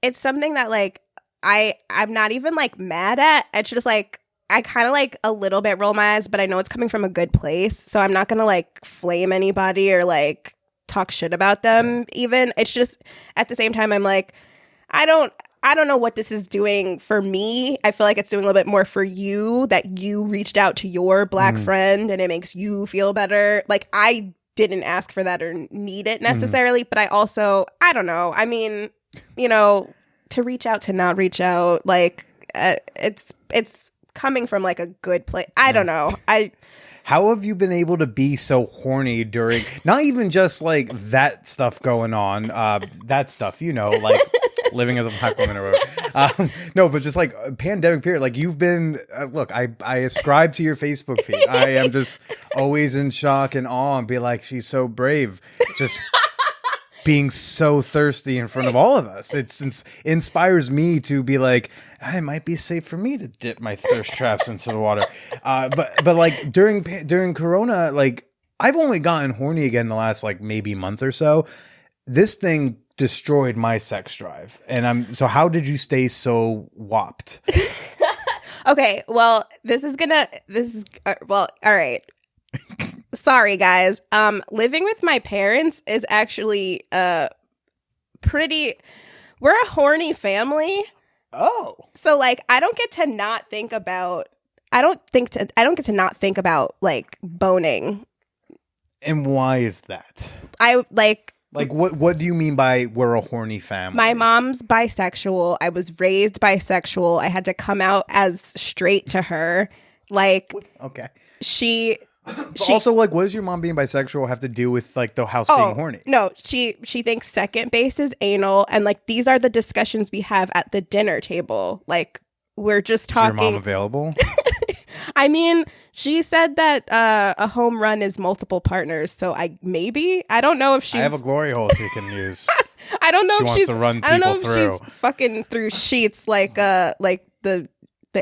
Speaker 3: It's something that, like, I'm not even, like, mad at. It's just, like, I kind of, like, a little bit roll my eyes, but I know it's coming from a good place. So I'm not going to, like, flame anybody or, like, talk shit about them even. It's just, at the same time, I'm like, I don't know what this is doing for me. I feel like it's doing a little bit more for you, that you reached out to your black friend and it makes you feel better. Like, I didn't ask for that or need it necessarily, but I don't know. I mean, you know, to reach out, to not reach out, like, it's coming from like a good place. I don't know.
Speaker 1: How have you been able to be so horny during, not even just like that stuff going on, that stuff, you know, like living as a black woman or whatever. No, but just like pandemic period, like you've been, look, I ascribe to your Facebook feed. I am just always in shock and awe and be like, she's so brave. Just being so thirsty in front of all of us. It inspires me to be like, it might be safe for me to dip my thirst traps into the water. But like during Corona, like I've only gotten horny again the last like maybe month or so. This thing destroyed my sex drive. And so how did you stay so whopped?
Speaker 3: Okay, well, all right. Sorry, guys. Living with my parents is actually we're a horny family.
Speaker 1: Oh.
Speaker 3: So like I don't get to not think about like boning.
Speaker 1: And why is that?
Speaker 3: I like
Speaker 1: what do you mean by we're a horny family?
Speaker 3: My mom's bisexual. I was raised bisexual. I had to come out as straight to her. Like,
Speaker 1: okay.
Speaker 3: She
Speaker 1: also, like, what does your mom being bisexual have to do with like the house being horny?
Speaker 3: No, she thinks second base is anal, and like these are the discussions we have at the dinner table. Like, we're just talking.
Speaker 1: Is your mom available?
Speaker 3: I mean, she said that a home run is multiple partners, so I don't know if she's.
Speaker 1: I have a glory hole she can use.
Speaker 3: I don't know
Speaker 1: she
Speaker 3: if
Speaker 1: wants
Speaker 3: she's.
Speaker 1: To run
Speaker 3: I don't know if
Speaker 1: through.
Speaker 3: She's fucking through sheets like the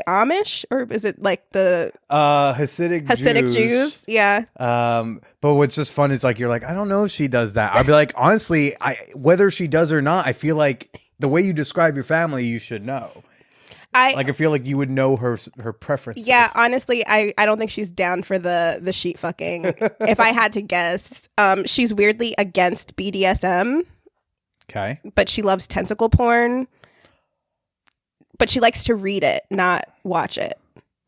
Speaker 3: Amish, or is it like the
Speaker 1: Hasidic
Speaker 3: Jews? Yeah.
Speaker 1: But what's just fun is like you're like, I don't know if she does that. I'd be like, honestly, whether she does or not, I feel like the way you describe your family, you should know. I feel like you would know her preferences.
Speaker 3: Yeah, honestly, I don't think she's down for the sheet fucking. If I had to guess, she's weirdly against BDSM.
Speaker 1: Okay.
Speaker 3: But she loves tentacle porn. But she likes to read it, not watch it.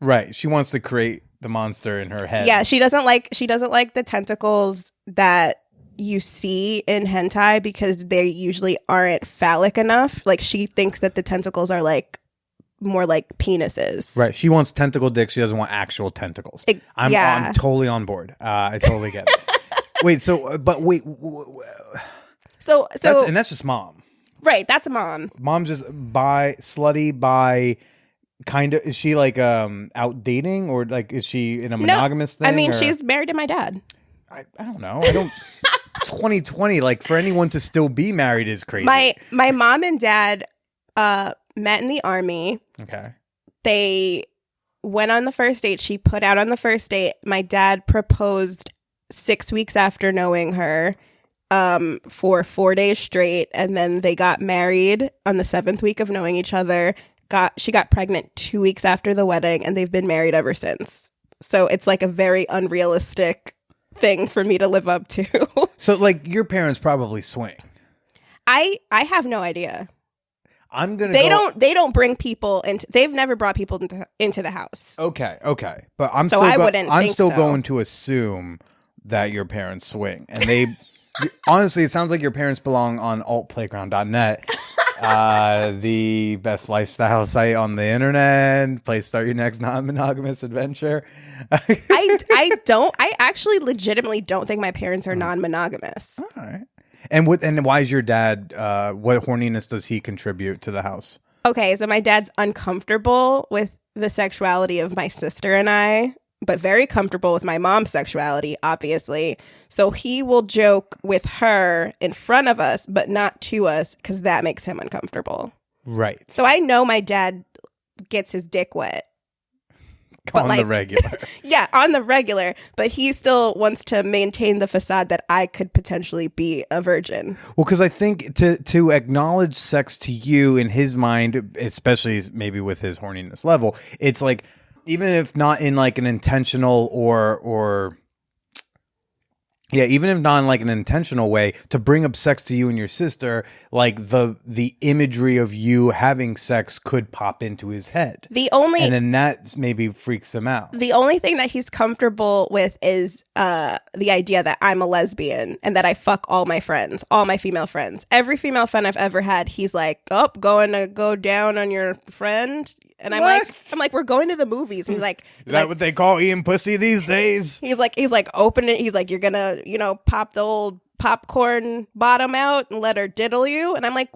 Speaker 1: Right. She wants to create the monster in her head.
Speaker 3: Yeah, she doesn't like the tentacles that you see in hentai because they usually aren't phallic enough. Like, she thinks that the tentacles are like more like penises.
Speaker 1: Right. She wants tentacle dick. She doesn't want actual tentacles. I'm totally on board. I totally get it. Wait, so, but wait.
Speaker 3: So
Speaker 1: And that's just mom.
Speaker 3: Right. That's a mom.
Speaker 1: Mom's just slutty by kind of, is she like out dating, or like, is she in a monogamous thing?
Speaker 3: I mean,
Speaker 1: or?
Speaker 3: she's married to my dad.
Speaker 1: I don't know. 2020, like for anyone to still be married is crazy.
Speaker 3: My mom and dad met in the Army.
Speaker 1: Okay.
Speaker 3: They went on the first date. She put out on the first date. My dad proposed 6 weeks after knowing her for 4 days straight. And then they got married on the 7th week of knowing each other. She got pregnant 2 weeks after the wedding, and they've been married ever since. So it's like a very unrealistic thing for me to live up to.
Speaker 1: So like your parents probably swing.
Speaker 3: I have no idea.
Speaker 1: They
Speaker 3: don't bring people into. They've never brought people into the house.
Speaker 1: Okay, but I'm still going to assume that your parents swing, and they honestly, it sounds like your parents belong on altplayground.net, the best lifestyle site on the internet. Place start your next non-monogamous adventure.
Speaker 3: I actually legitimately don't think my parents are non-monogamous.
Speaker 1: All right. And why is your dad, what horniness does he contribute to the house?
Speaker 3: Okay, so my dad's uncomfortable with the sexuality of my sister and I, but very comfortable with my mom's sexuality, obviously. So he will joke with her in front of us, but not to us, because that makes him uncomfortable.
Speaker 1: Right.
Speaker 3: So I know my dad gets his dick wet.
Speaker 1: On the regular.
Speaker 3: Yeah, on the regular. But he still wants to maintain the facade that I could potentially be a virgin.
Speaker 1: Well, because I think to acknowledge sex to you in his mind, especially maybe with his horniness level, it's like, even if not in like an intentional even if not in like an intentional way, to bring up sex to you and your sister, like the imagery of you having sex could pop into his head. And then that maybe freaks him out.
Speaker 3: The only thing that he's comfortable with is the idea that I'm a lesbian and that I fuck all my friends, all my female friends. Every female friend I've ever had, he's like, "Oh, going to go down on your friend." And I'm like, we're going to the movies. And he's like,
Speaker 1: is that what they call eating pussy these days?
Speaker 3: He's like, open it. He's like, you're gonna, pop the old popcorn bottom out and let her diddle you. And I'm like,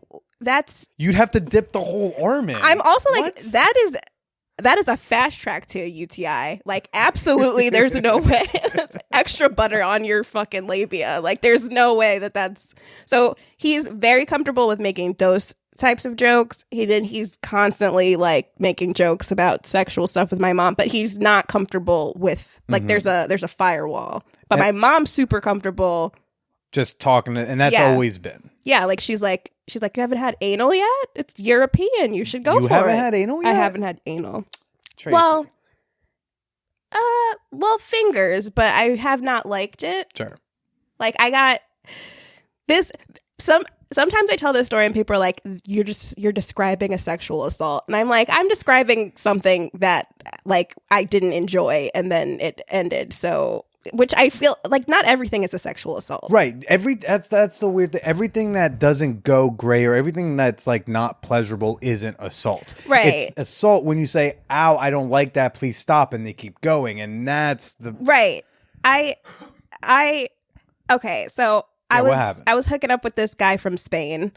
Speaker 1: you'd have to dip the whole arm in.
Speaker 3: I'm also like, that is a fast track to a UTI. Like, absolutely, there's no way. Extra butter on your fucking labia. Like, there's no way that's. So he's very comfortable with making those types of jokes. He's constantly like making jokes about sexual stuff with my mom, but he's not comfortable with like there's a firewall. But my mom's super comfortable
Speaker 1: just talking and that's always been.
Speaker 3: Yeah, like she's like, you haven't had anal yet? It's European. You should go for it. You haven't
Speaker 1: had anal yet?
Speaker 3: I haven't had anal.
Speaker 1: Tracy.
Speaker 3: Well, fingers, but I have not liked it.
Speaker 1: Sure.
Speaker 3: Like I got this Sometimes I tell this story and people are like, you're describing a sexual assault. And I'm like, I'm describing something that like I didn't enjoy and then it ended. So, which I feel like not everything is a sexual assault.
Speaker 1: Right. That's the weird thing. Everything that doesn't go gray or everything that's like not pleasurable isn't assault.
Speaker 3: Right.
Speaker 1: It's assault when you say, ow, I don't like that. Please stop. And they keep going. And that's the.
Speaker 3: Right. Okay. So I was hooking up with this guy from Spain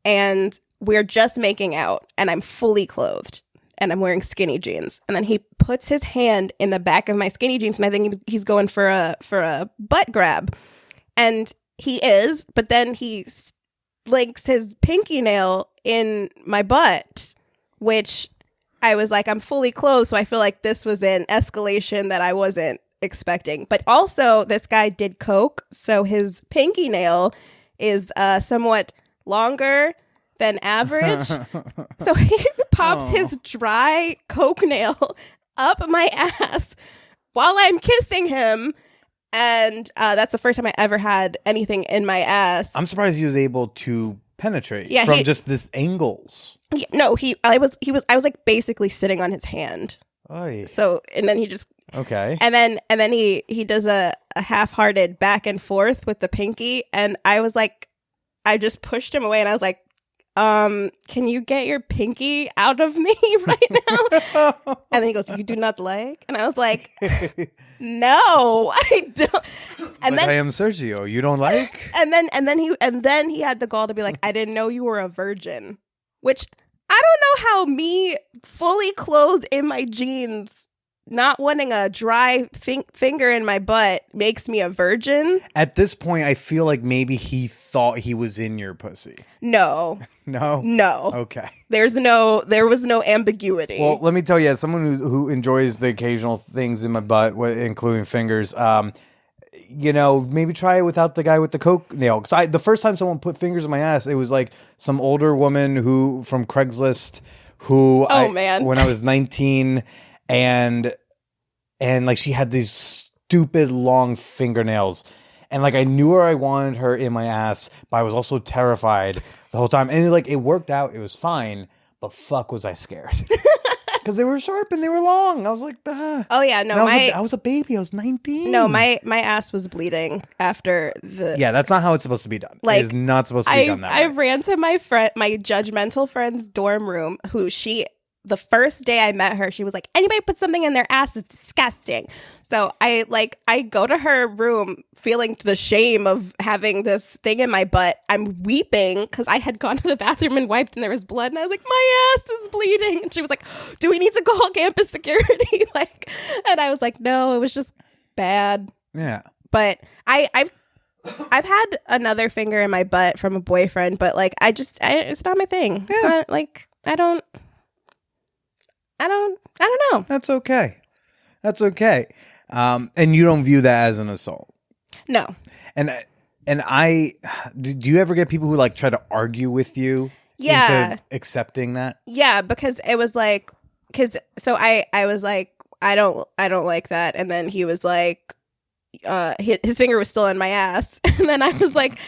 Speaker 3: and we're just making out and I'm fully clothed and I'm wearing skinny jeans. And then he puts his hand in the back of my skinny jeans and I think he's going for a butt grab. And he is, but then he links his pinky nail in my butt, which I was like, I'm fully clothed. So I feel like this was an escalation that I wasn't expecting. But also this guy did coke, so his pinky nail is somewhat longer than average. So he pops his dry coke nail up my ass while I'm kissing him, and that's the first time I ever had anything in my ass.
Speaker 1: I'm surprised he was able to penetrate from just this angles.
Speaker 3: No, I was like basically sitting on his hand.
Speaker 1: Oy.
Speaker 3: So and then he just
Speaker 1: okay.
Speaker 3: And then he does a half-hearted back and forth with the pinky, and I was like, I just pushed him away, and I was like, can you get your pinky out of me right now? And then he goes, you do not like? And I was like, no, I don't. And
Speaker 1: like,
Speaker 3: then
Speaker 1: I am Sergio. You don't like?
Speaker 3: and then he had the gall to be like, I didn't know you were a virgin, which I don't know how me fully clothed in my jeans, not wanting a dry finger in my butt makes me a virgin.
Speaker 1: At this point, I feel like maybe he thought he was in your pussy.
Speaker 3: No.
Speaker 1: No? Okay.
Speaker 3: There was no ambiguity.
Speaker 1: Well, let me tell you, as someone who enjoys the occasional things in my butt, including fingers, maybe try it without the guy with the coke nail. Because the first time someone put fingers in my ass, it was like some older woman from Craigslist when I was 19, and like she had these stupid long fingernails. And like I knew I wanted her in my ass, but I was also terrified the whole time. And like it worked out, it was fine, but fuck was I scared. Because they were sharp and they were long. I was like, ah.
Speaker 3: Oh yeah, no,
Speaker 1: I was a baby. I was 19.
Speaker 3: No, my ass was bleeding after the.
Speaker 1: Yeah, that's not how it's supposed to be done.
Speaker 3: Like,
Speaker 1: it is not supposed to be done that way.
Speaker 3: I ran to my judgmental friend's dorm room, the first day I met her, she was like, anybody put something in their ass is disgusting. So I go to her room feeling the shame of having this thing in my butt. I'm weeping because I had gone to the bathroom and wiped and there was blood. And I was like, my ass is bleeding. And she was like, do we need to call campus security? And I was like, no, it was just bad.
Speaker 1: Yeah.
Speaker 3: But I've had another finger in my butt from a boyfriend, but like, it's not my thing.
Speaker 1: Yeah.
Speaker 3: It's not like, I don't know.
Speaker 1: That's okay. And you don't view that as an assault.
Speaker 3: No.
Speaker 1: And do you ever get people who like try to argue with you into accepting that?
Speaker 3: Yeah, because it was like, I was like, I don't like that. And then he was like, his finger was still in my ass. And then I was like,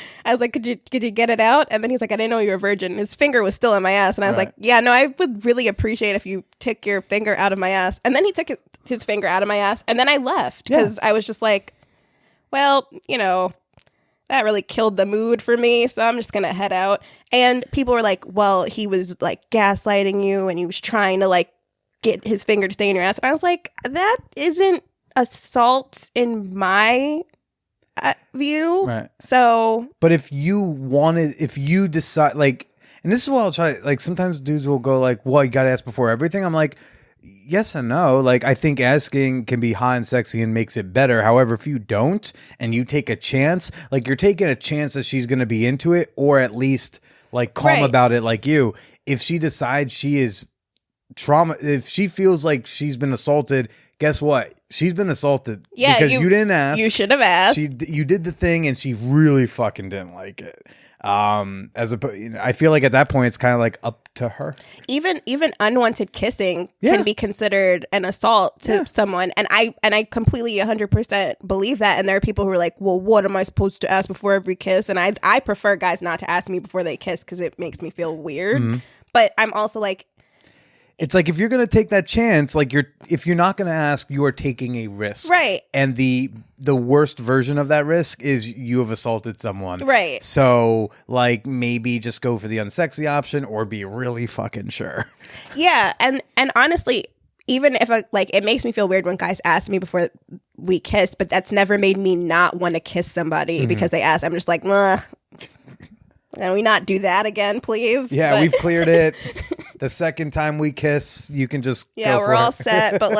Speaker 3: could you get it out? And then he's like, I didn't know you were a virgin. His finger was still in my ass. And I was like, yeah, no, I would really appreciate if you took your finger out of my ass. And then he took his finger out of my ass. And then I left because I was just like, well, that really killed the mood for me. So I'm just going to head out. And people were like, well, he was like gaslighting you and he was trying to like get his finger to stay in your ass. And I was like, that isn't assault in my view. Right. So,
Speaker 1: but if you decide, like, and this is what I'll try, like, sometimes dudes will go like, well, you gotta ask before everything. I'm like, yes and no. Like, I think asking can be hot and sexy and makes it better. However, if you don't and you take a chance, like, you're taking a chance that she's gonna be into it, or at least like calm about it, like you. If she decides she is if she feels like she's been assaulted, guess what? She's been assaulted.
Speaker 3: Yeah,
Speaker 1: because you didn't ask.
Speaker 3: You should have asked.
Speaker 1: You did the thing, and she really fucking didn't like it. I feel like at that point, it's kind of like up to her.
Speaker 3: Even unwanted kissing can be considered an assault to someone, and I completely 100% believe that. And there are people who are like, well, what am I supposed to ask before every kiss? And I prefer guys not to ask me before they kiss because it makes me feel weird. Mm-hmm. But I'm also like,
Speaker 1: it's like, if you're going to take that chance, like, if you're not going to ask, you are taking a risk.
Speaker 3: Right.
Speaker 1: And the worst version of that risk is you have assaulted someone.
Speaker 3: Right.
Speaker 1: So, like, maybe just go for the unsexy option or be really fucking sure.
Speaker 3: Yeah. And honestly, even if it makes me feel weird when guys ask me before we kiss, but that's never made me not want to kiss somebody because they ask. I'm just like, ugh. Can we not do that again, please?
Speaker 1: Yeah, we've cleared it. The second time we kiss, you can just go
Speaker 3: we're all set. But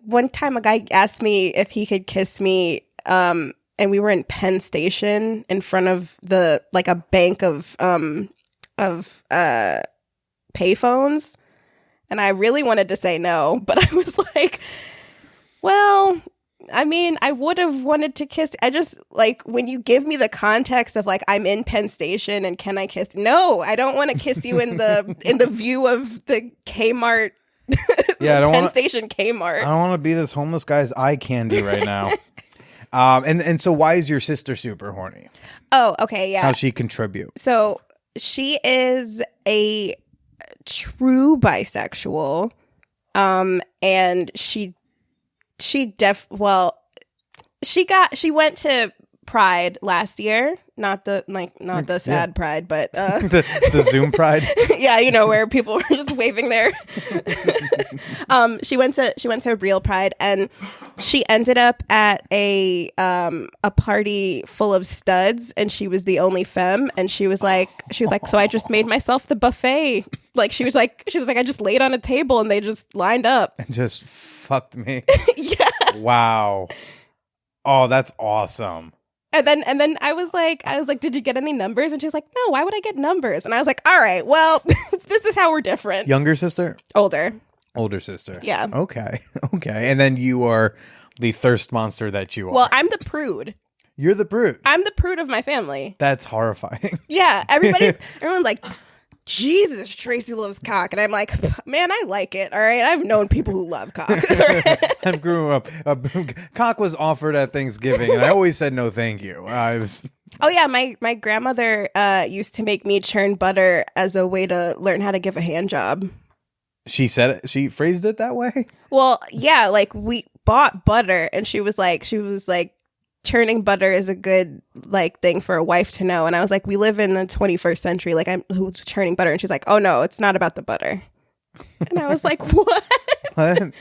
Speaker 3: one time a guy asked me if he could kiss me, and we were in Penn Station in front of a bank of payphones, and I really wanted to say no, but I was like, well, I mean, I would have wanted to kiss. I just, like, when you give me the context of, like, I'm in Penn Station and can I kiss? No, I don't want to kiss you in the view of the Kmart.
Speaker 1: Yeah,
Speaker 3: Penn Station Kmart.
Speaker 1: I don't want to be this homeless guy's eye candy right now. And so why is your sister super horny?
Speaker 3: Oh, okay, yeah.
Speaker 1: How's she contribute?
Speaker 3: So she is a true bisexual, and she went to Pride last year, not the sad Pride, but
Speaker 1: the Zoom Pride.
Speaker 3: Yeah, where people were just waving there. She went to real Pride, and she ended up at a party full of studs, and she was the only femme, and she was like, so I just made myself the buffet. Like she was like, I just laid on a table and they just lined up
Speaker 1: and just fucked me.
Speaker 3: Yeah.
Speaker 1: Wow. Oh, that's awesome.
Speaker 3: And then I was like, did you get any numbers? And she's like, no, why would I get numbers? And I was like, all right, well, this is how we're different.
Speaker 1: Younger sister?
Speaker 3: Older sister. Yeah.
Speaker 1: Okay. And then you are the thirst monster that you are.
Speaker 3: Well, I'm the prude.
Speaker 1: You're the prude.
Speaker 3: I'm the prude of my family.
Speaker 1: That's horrifying.
Speaker 3: Yeah. Everyone's like, Jesus, Tracy loves cock. And I'm like, man, I like it. All right. I've known people who love cock.
Speaker 1: I've grew up. Cock was offered at Thanksgiving, and I always said no, thank you.
Speaker 3: Oh, yeah. My grandmother used to make me churn butter as a way to learn how to give a hand job.
Speaker 1: She said it. She phrased it that way?
Speaker 3: Well, yeah. Like, we bought butter, and she was like, churning butter is a good thing for a wife to know. And I was like, we live in the 21st century. Like, I'm who's churning butter? And she's like, oh no, it's not about the butter. And I was like, what?
Speaker 1: There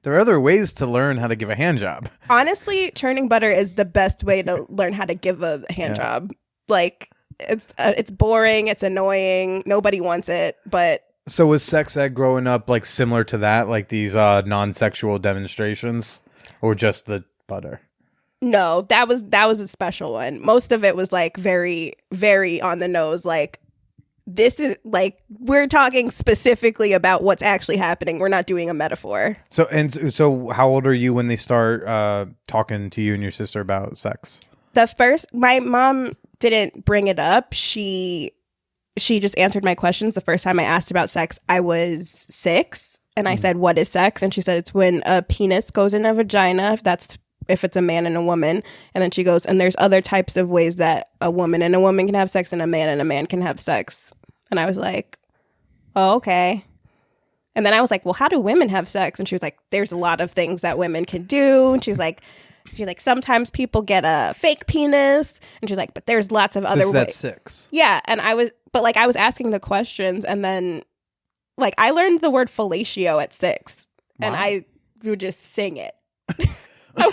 Speaker 1: are other ways to learn how to give a hand job.
Speaker 3: Honestly, churning butter is the best way to learn how to give a hand job. Like, it's boring, it's annoying, nobody wants it, but.
Speaker 1: So was sex ed growing up similar to that, like these non-sexual demonstrations, or just the butter?
Speaker 3: No, that was a special one. Most of it was very, very on the nose. Like, this is we're talking specifically about what's actually happening. We're not doing a metaphor.
Speaker 1: So how old are you when they start talking to you and your sister about sex?
Speaker 3: My mom didn't bring it up. She just answered my questions. The first time I asked about sex, I was 6, and I said, "What is sex?" And she said, "It's when a penis goes in a vagina. If it's a man and a woman." And then she goes, and there's other types of ways that a woman and a woman can have sex, and a man can have sex. And I was like, oh, okay. And then I was like, well, how do women have sex? And she was like, there's a lot of things that women can do. And she's like, sometimes people get a fake penis. And she's like, but there's lots of other ways.
Speaker 1: That's 6.
Speaker 3: Yeah. And I was asking the questions, and then I learned the word fellatio at 6. Wow. And I would just sing it. I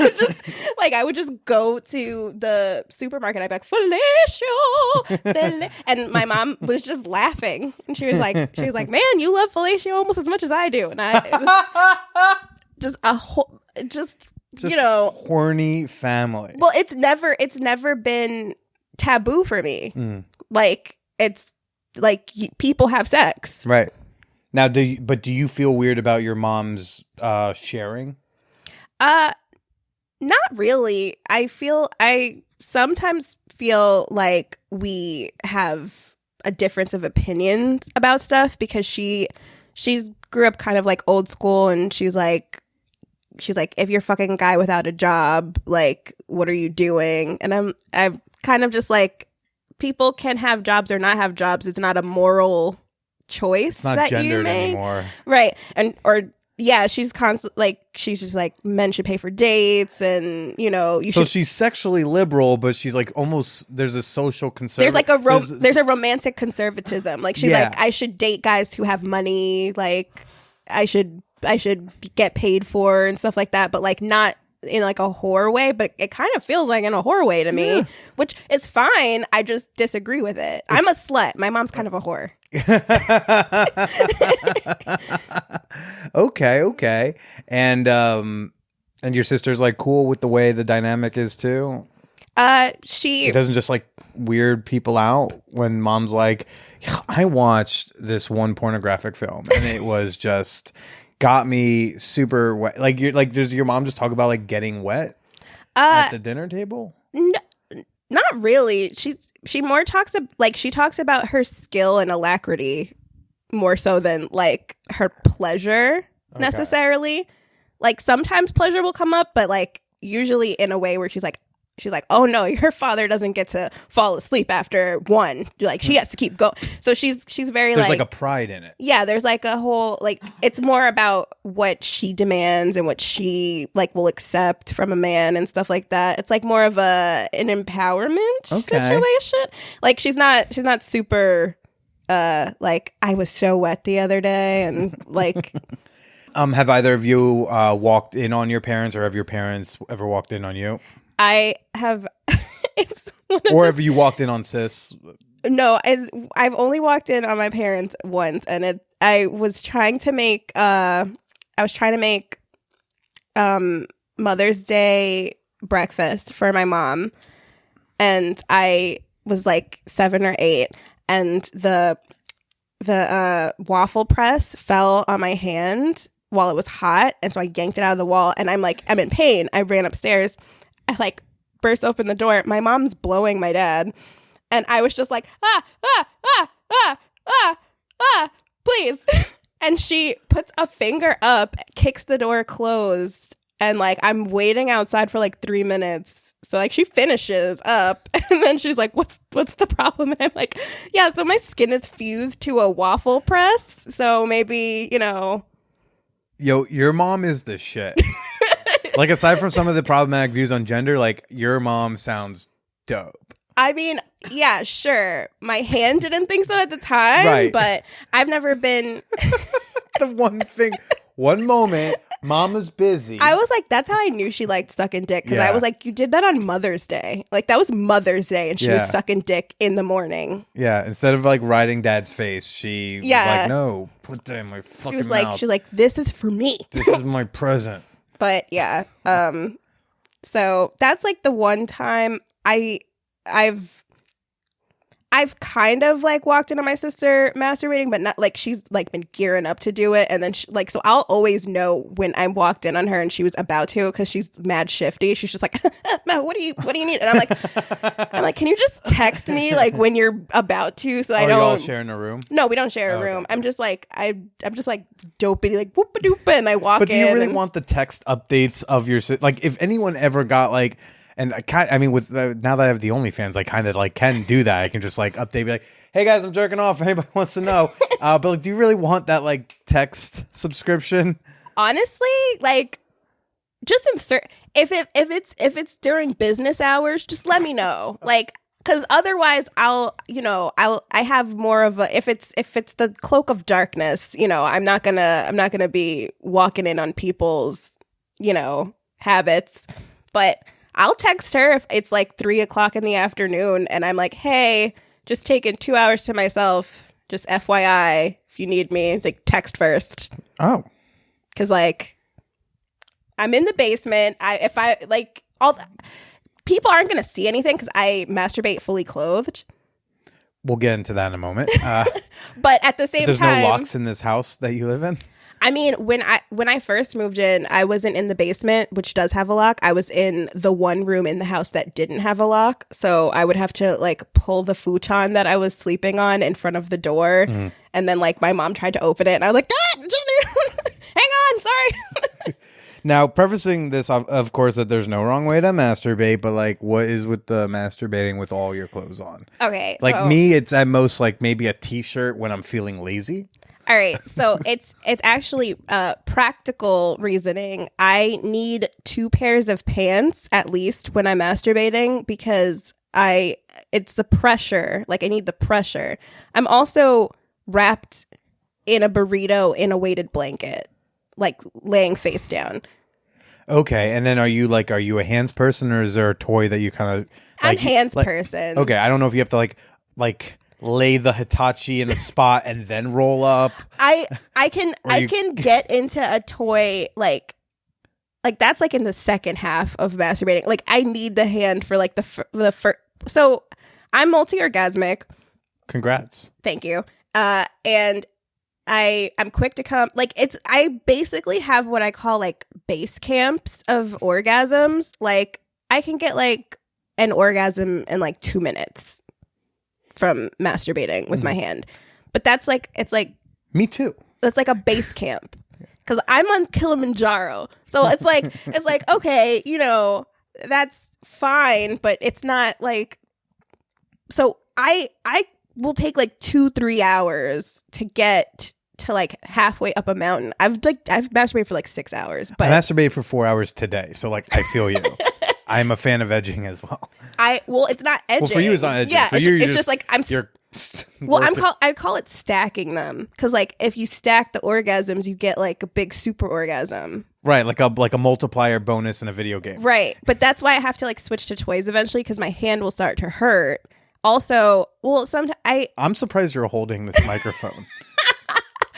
Speaker 3: would just go to the supermarket. I'd be like, fellatio, and my mom was just laughing, and she was like, man, you love fellatio almost as much as I do. And it was just
Speaker 1: horny family.
Speaker 3: Well, it's never been taboo for me. It's people have sex,
Speaker 1: right? Now, do you feel weird about your mom's sharing?
Speaker 3: Not really. I sometimes feel like we have a difference of opinions about stuff, because she grew up kind of old school, and she's like, if you're fucking a guy without a job, what are you doing? And I'm kind of just people can have jobs or not have jobs. It's not a moral choice.
Speaker 1: It's not
Speaker 3: that
Speaker 1: gendered
Speaker 3: you make.
Speaker 1: Anymore.
Speaker 3: Right. Yeah, she's constantly she's just men should pay for dates, and
Speaker 1: she's sexually liberal, but she's almost, there's a social conservative.
Speaker 3: There's a romantic conservatism. She's I should date guys who have money. I should get paid for and stuff like that, but not in a whore way. But it kind of feels in a whore way to me, which is fine. I just disagree with it. I'm a slut. My mom's kind of a whore.
Speaker 1: Okay. And your sister's cool with the way the dynamic is too? It doesn't just weird people out when mom's I watched this one pornographic film, and it was just got me super wet. Does your mom just talk about getting wet at the dinner table?
Speaker 3: No, not really. She more talks she talks about her skill and alacrity more so than her pleasure necessarily. Sometimes pleasure will come up, but usually in a way where she's she's like, oh no, your father doesn't get to fall asleep after 1. Like she has to keep going. So she's very
Speaker 1: There's like a pride in it.
Speaker 3: Yeah, there's like a whole like it's more about what she demands and what she like will accept from a man and stuff like that. It's like more of an empowerment situation. Like she's not super like I was so wet the other day and like
Speaker 1: have either of you walked in on your parents, or have your parents ever walked in on you?
Speaker 3: I have it's
Speaker 1: or have you walked in on sis?
Speaker 3: No, I've only walked in on my parents once, and I was trying to make Mother's Day breakfast for my mom, and I was like 7 or 8, and the waffle press fell on my hand while it was hot, and so I yanked it out of the wall, and I'm in pain. I ran upstairs. I like burst open the door. My mom's blowing my dad. And I was just like, please. And she puts a finger up, kicks the door closed. And like, I'm waiting outside for like 3 minutes. So like she finishes up and then she's like, what's the problem? And I'm like, yeah, so my skin is fused to a waffle press. So maybe,
Speaker 1: Yo, your mom is the shit. Like, aside from some of the problematic views on gender, like, your mom sounds dope.
Speaker 3: I mean, yeah, sure. My hand didn't think so at the time,
Speaker 1: right.
Speaker 3: But I've never been...
Speaker 1: The one moment, Mama's busy.
Speaker 3: I was like, that's how I knew she liked sucking dick, because I was like, you did that on Mother's Day. Like, that was Mother's Day, and she was sucking dick in the morning.
Speaker 1: Yeah, instead of, like, riding Dad's face, she was like, no, put that in my fucking mouth.
Speaker 3: She was like, this is for me.
Speaker 1: This is my present.
Speaker 3: But yeah, so that's like the one time I've kind of like walked into my sister masturbating, but not like she's like been gearing up to do it, and then so I'll always know when I walked in on her and she was about to, because she's mad shifty. She's just like, what do you need? And I'm like, can you just text me like when you're about to, so I don't.
Speaker 1: Are you all sharing a room?
Speaker 3: No, we don't share a room. Okay. I'm just like dopey, like whoop a doop, and I walk in.
Speaker 1: But do you really want the text updates of your like if anyone ever got like. And I mean, with now that I have the OnlyFans, I kind of like can do that. I can just like update, be like, "Hey guys, I'm jerking off. If anybody wants to know." But like, do you really want that like text subscription?
Speaker 3: Honestly, like, just insert if it's during business hours, just let me know. Like, because otherwise, I have more of a if it's the cloak of darkness. I'm not gonna be walking in on people's habits, but. I'll text her if it's like 3:00 in the afternoon and I'm like, hey, just taking 2 hours to myself. Just FYI, if you need me, like text first.
Speaker 1: Oh.
Speaker 3: Because like, I'm in the basement. People aren't going to see anything because I masturbate fully clothed.
Speaker 1: We'll get into that in a moment.
Speaker 3: But at the same time.
Speaker 1: There's no locks in this house that you live in?
Speaker 3: I mean, when I first moved in, I wasn't in the basement, which does have a lock. I was in the one room in the house that didn't have a lock. So I would have to like pull the futon that I was sleeping on in front of the door. Mm. And then like my mom tried to open it and I was like, hang on, sorry.
Speaker 1: Now, prefacing this, of course, that there's no wrong way to masturbate, but like what is with the masturbating with all your clothes on?
Speaker 3: Okay.
Speaker 1: Like me, it's at most like maybe a t-shirt when I'm feeling lazy.
Speaker 3: All right, so it's actually practical reasoning. I need 2 pairs of pants at least when I'm masturbating because it's the pressure. Like I need the pressure. I'm also wrapped in a burrito in a weighted blanket, like laying face down. Okay,
Speaker 1: and then are you a hands person or is there a toy that you kind of?
Speaker 3: I'm hands person.
Speaker 1: Okay, I don't know if you have to like lay the Hitachi in a spot and then roll up.
Speaker 3: I can get into a toy like that's like in the second half of masturbating. Like I need the hand for like the first. So I'm multi-orgasmic.
Speaker 1: Congrats.
Speaker 3: Thank you. And I'm quick to come. Like I basically have what I call like base camps of orgasms. Like I can get like an orgasm in like 2 minutes. From masturbating with my hand. But that's like, it's like...
Speaker 1: Me too.
Speaker 3: It's like a base camp. Because I'm on Kilimanjaro. So it's like, okay, that's fine, but it's not like. So I will take like 2-3 hours to get to like halfway up a mountain. I've masturbated for like 6 hours, but
Speaker 1: I masturbated for 4 hours today, so like I feel you. I'm a fan of edging as well.
Speaker 3: It's not edging.
Speaker 1: Well, for you, it's not edging.
Speaker 3: Yeah,
Speaker 1: for
Speaker 3: it's just like
Speaker 1: you're
Speaker 3: I call it stacking them, because like if you stack the orgasms, you get like a big super orgasm.
Speaker 1: Right, like a multiplier bonus in a video game.
Speaker 3: Right, but that's why I have to like switch to toys eventually, because my hand will start to hurt. Also, sometimes
Speaker 1: I'm surprised you're holding this microphone.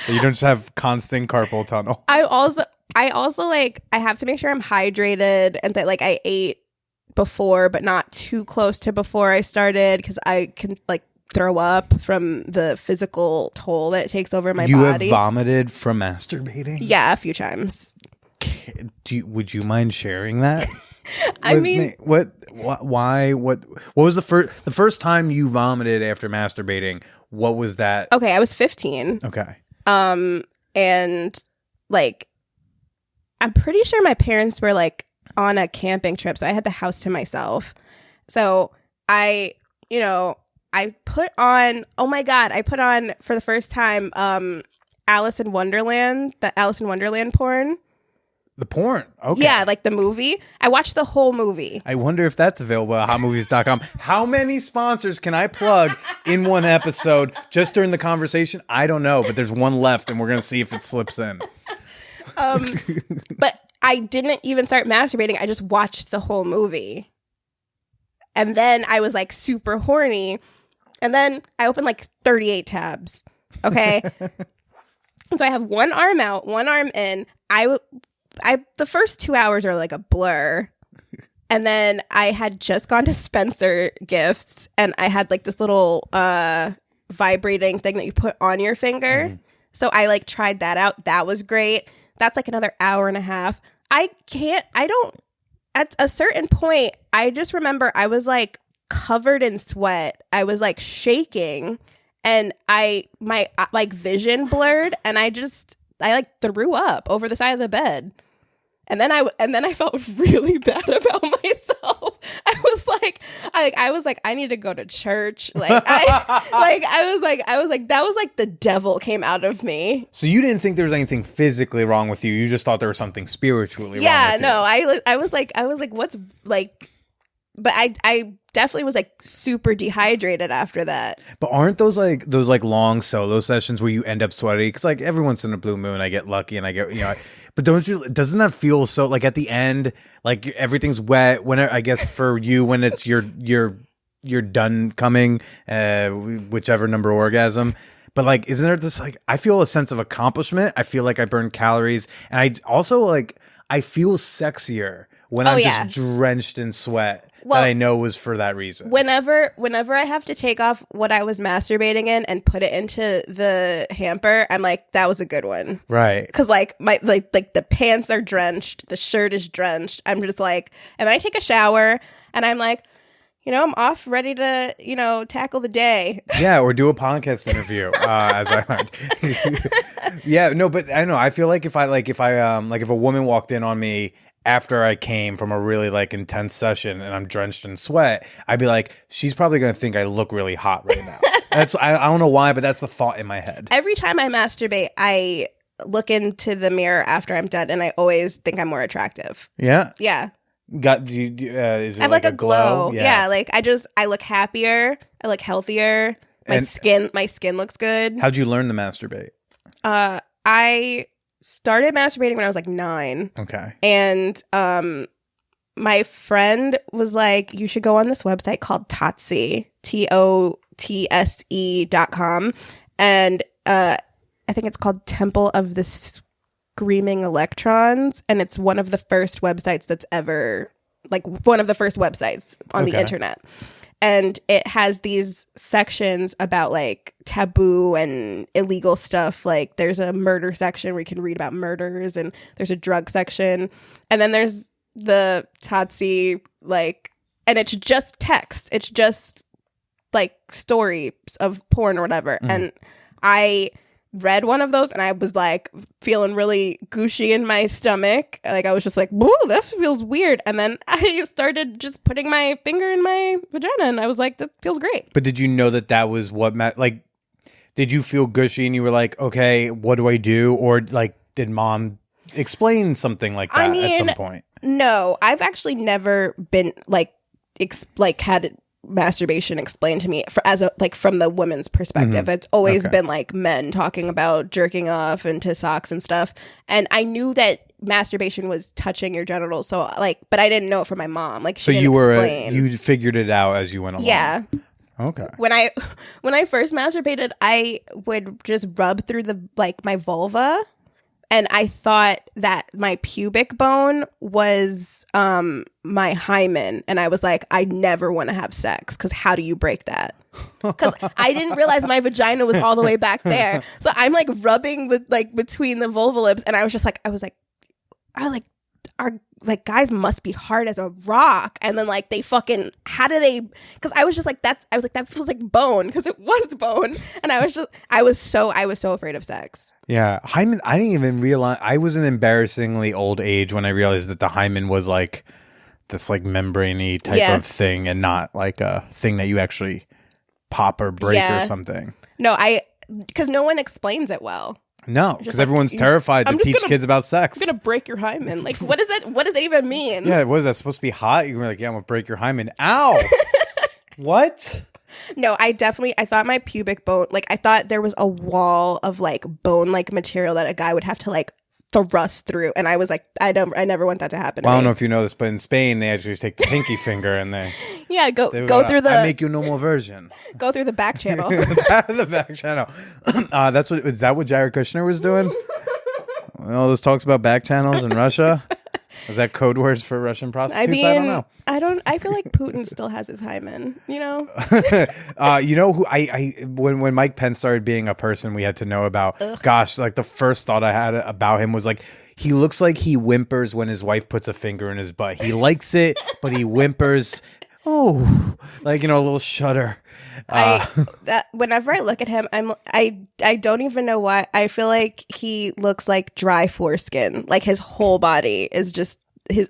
Speaker 1: You don't just have constant carpal tunnel.
Speaker 3: I also like I have to make sure I'm hydrated and that like I ate before, but not too close to before I started, because I can like throw up from the physical toll that it takes over my body.
Speaker 1: You have vomited from masturbating?
Speaker 3: Yeah, a few times.
Speaker 1: Would you mind sharing that?
Speaker 3: I mean,
Speaker 1: me? What was the first time you vomited after masturbating? What was that?
Speaker 3: Okay, I was 15.
Speaker 1: Okay.
Speaker 3: And like, I'm pretty sure my parents were like on a camping trip, so I had the house to myself. So I put on, oh my God, I put on for the first time, Alice in Wonderland, the Alice in Wonderland porn.
Speaker 1: The porn? Okay.
Speaker 3: Yeah, like the movie. I watched the whole movie.
Speaker 1: I wonder if that's available at hotmovies.com. How many sponsors can I plug in one episode just during the conversation? I don't know, but there's one left, and we're going to see if it slips in.
Speaker 3: But I didn't even start masturbating. I just watched the whole movie. And then I was like super horny. And then I opened like 38 tabs. Okay. So I have one arm out, one arm in. The first 2 hours are like a blur. And then I had just gone to Spencer Gifts, and I had like this little vibrating thing that you put on your finger. Mm. So I like tried that out. That was great. That's like another hour and a half. At a certain point, I just remember I was like covered in sweat. I was like shaking, and my like vision blurred, and I like threw up over the side of the bed. And then I felt really bad about myself. I was like I need to go to church. I was like that was like the devil came out of me.
Speaker 1: So you didn't think there was anything physically wrong with you. You just thought there was something spiritually wrong with you.
Speaker 3: Yeah, no. I was like what's like, but I definitely was like super dehydrated after that.
Speaker 1: But aren't those long solo sessions where you end up sweaty? Because like every once in a blue moon I get lucky and I get, but doesn't that feel so like at the end, like everything's wet whenever, I guess for you, when it's you're done coming, whichever number orgasm. But like, isn't there this like, I feel a sense of accomplishment. I feel like I burn calories, and I also like, I feel sexier when I'm just drenched in sweat. Well, that I know was for that reason.
Speaker 3: Whenever I have to take off what I was masturbating in and put it into the hamper, I'm like, that was a good one.
Speaker 1: Right.
Speaker 3: Because like my like the pants are drenched, the shirt is drenched. I'm just like, and then I take a shower and I'm like, I'm off, ready to, tackle the day.
Speaker 1: Yeah, or do a podcast interview, as I learned. Yeah, no, but I know. I feel like if a woman walked in on me after I came from a really like intense session and I'm drenched in sweat, I'd be like, she's probably going to think I look really hot right now. I don't know why, but that's the thought in my head.
Speaker 3: Every time I masturbate, I look into the mirror after I'm done, and I always think I'm more attractive.
Speaker 1: Yeah?
Speaker 3: Yeah.
Speaker 1: Is it
Speaker 3: I have like a glow.
Speaker 1: Yeah.
Speaker 3: Like I look happier. I look healthier. My skin looks good.
Speaker 1: How'd you learn to masturbate?
Speaker 3: I started masturbating when I was like 9.
Speaker 1: Okay.
Speaker 3: And my friend was like, you should go on this website called Totse, TOTSE.com. And I think it's called Temple of the Screaming Electrons. And it's one of the first websites that's ever, like one of the first websites on the internet. And it has these sections about like taboo and illegal stuff. Like there's a murder section where you can read about murders, and there's a drug section. And then there's the Totse, like, and it's just text. It's just like stories of porn or whatever. Mm. And I read one of those and I was like feeling really gushy in my stomach. Like I was just like, whoa, that feels weird. And then I started just putting my finger in my vagina and I was like, that feels great.
Speaker 1: But did you know that was what like, did you feel gushy and you were like, okay, what do I do? Or like, did mom explain something like that at some point?
Speaker 3: No, I've actually never been like, had masturbation explained to me from the woman's perspective.
Speaker 1: Mm-hmm.
Speaker 3: It's always been like men talking about jerking off into socks and stuff. And I knew that masturbation was touching your genitals. So like, but I didn't know it from my mom. Like, she didn't explain.
Speaker 1: You figured it out as you went along.
Speaker 3: Yeah.
Speaker 1: Okay.
Speaker 3: When I first masturbated, I would just rub through my vulva. And I thought that my pubic bone was my hymen. And I was like, I never want to have sex because how do you break that? Because I didn't realize my vagina was all the way back there. So I'm like rubbing with like between the vulva lips. And I was like, our like guys must be hard as a rock. And then like they fucking, how do they, because I was just like, that feels like bone because it was bone. And I was so afraid of sex.
Speaker 1: Yeah. Hymen, I didn't even realize, I was an embarrassingly old age when I realized that the hymen was like this like membrane-y type of thing and not like a thing that you actually pop or break or something.
Speaker 3: No, because no one explains it well.
Speaker 1: No, because everyone's terrified to teach kids about sex.
Speaker 3: I'm going to break your hymen. Like, what is that? What does that even mean?
Speaker 1: Yeah, what is that supposed to be hot? You were like, yeah, I'm going to break your hymen. Ow! What?
Speaker 3: No, I thought my pubic bone, like, I thought there was a wall of, like, bone-like material that a guy would have to, like, thrust through. And I was like, I never want that to happen to me.
Speaker 1: I don't know if you know this, but in Spain, they actually take the pinky finger and they...
Speaker 3: Yeah, go through the...
Speaker 1: I make you no more version.
Speaker 3: Go through the back channel.
Speaker 1: The back channel. Is that what Jared Kushner was doing? All those talks about back channels in Russia? Was that code words for Russian prostitutes? I don't know.
Speaker 3: I feel like Putin still has his hymen, you know?
Speaker 1: You know who when Mike Pence started being a person we had to know about, gosh, like the first thought I had about him was like, he looks like he whimpers when his wife puts a finger in his butt. He likes it, but he whimpers. Oh, like, you know, a little shudder.
Speaker 3: Whenever I look at him, I don't even know why. I feel like he looks like dry foreskin. Like his whole body is just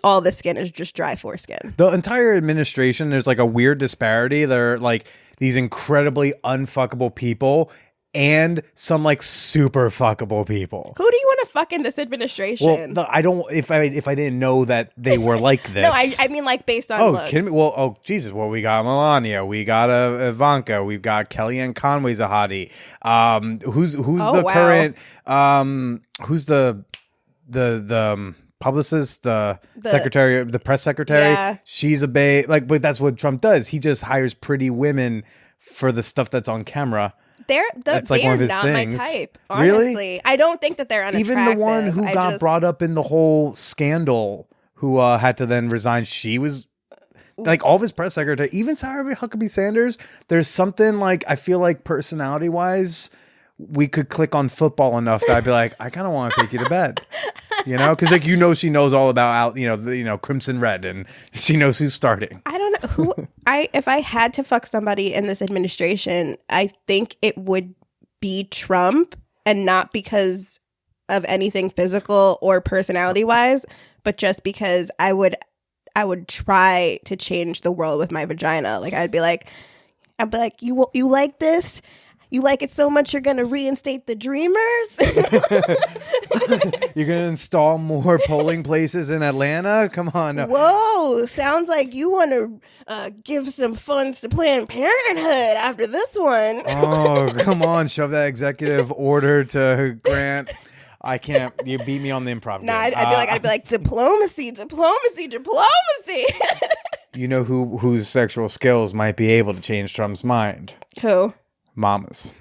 Speaker 3: all the skin is just dry foreskin.
Speaker 1: The entire administration, there's like a weird disparity. They're like these incredibly unfuckable people and some like super fuckable people.
Speaker 3: Who do you want to fuck in this administration?
Speaker 1: Well, I don't. If I didn't know that they were like this.
Speaker 3: No, I mean like based on looks.
Speaker 1: Kidding me? Well, Jesus. Well, we got Melania, we got Ivanka, we've got Kellyanne Conway's a hottie. Who's the current? Who's the publicist, the secretary, the press secretary? Yeah. She's a babe. Like, but that's what Trump does. He just hires pretty women for the stuff that's on camera.
Speaker 3: That's like one of his not things. My type, honestly. Really? I don't think that they're unattractive.
Speaker 1: Even the one who got brought up in the whole scandal, who had to then resign, she was like all of his press secretary, even Sarah Huckabee Sanders. There's something like, I feel like personality wise, we could click on football enough that I'd be like, I kind of want to take you to bed. You know, because like, you know, she knows all about Crimson Red, and she knows who's starting.
Speaker 3: I don't know who if I had to fuck somebody in this administration, I think it would be Trump, and not because of anything physical or personality wise, but just because I would try to change the world with my vagina. Like I'd be like, you like this? You like it so much you're going to reinstate the Dreamers?
Speaker 1: You're going to install more polling places in Atlanta? Come on. No.
Speaker 3: Whoa, sounds like you want to give some funds to Planned Parenthood after this one.
Speaker 1: Oh, come on. Shove that executive order to Grant. I can't. You beat me on the improv.
Speaker 3: Nah, I'd be like, diplomacy.
Speaker 1: You know whose sexual skills might be able to change Trump's mind?
Speaker 3: Who?
Speaker 1: Mama's.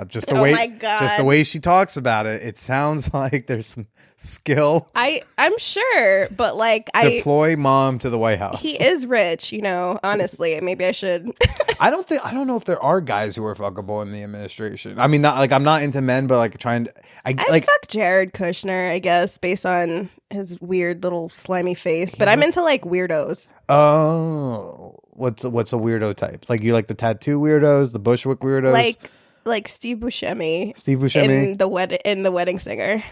Speaker 1: Just the way she talks about it, it sounds like there's some skill.
Speaker 3: I'm sure, but like
Speaker 1: deploy mom to the White House.
Speaker 3: He is rich, you know. Honestly, maybe I should.
Speaker 1: I don't know if there are guys who are fuckable in the administration. I mean, not like I'm not into men, but like trying to.
Speaker 3: I fuck Jared Kushner, I guess, based on his weird little slimy face. But I'm into like weirdos.
Speaker 1: Oh, what's a weirdo type? Like you like the tattoo weirdos, the Bushwick weirdos?
Speaker 3: like Steve Buscemi.
Speaker 1: Steve Buscemi
Speaker 3: in the Wedding Singer.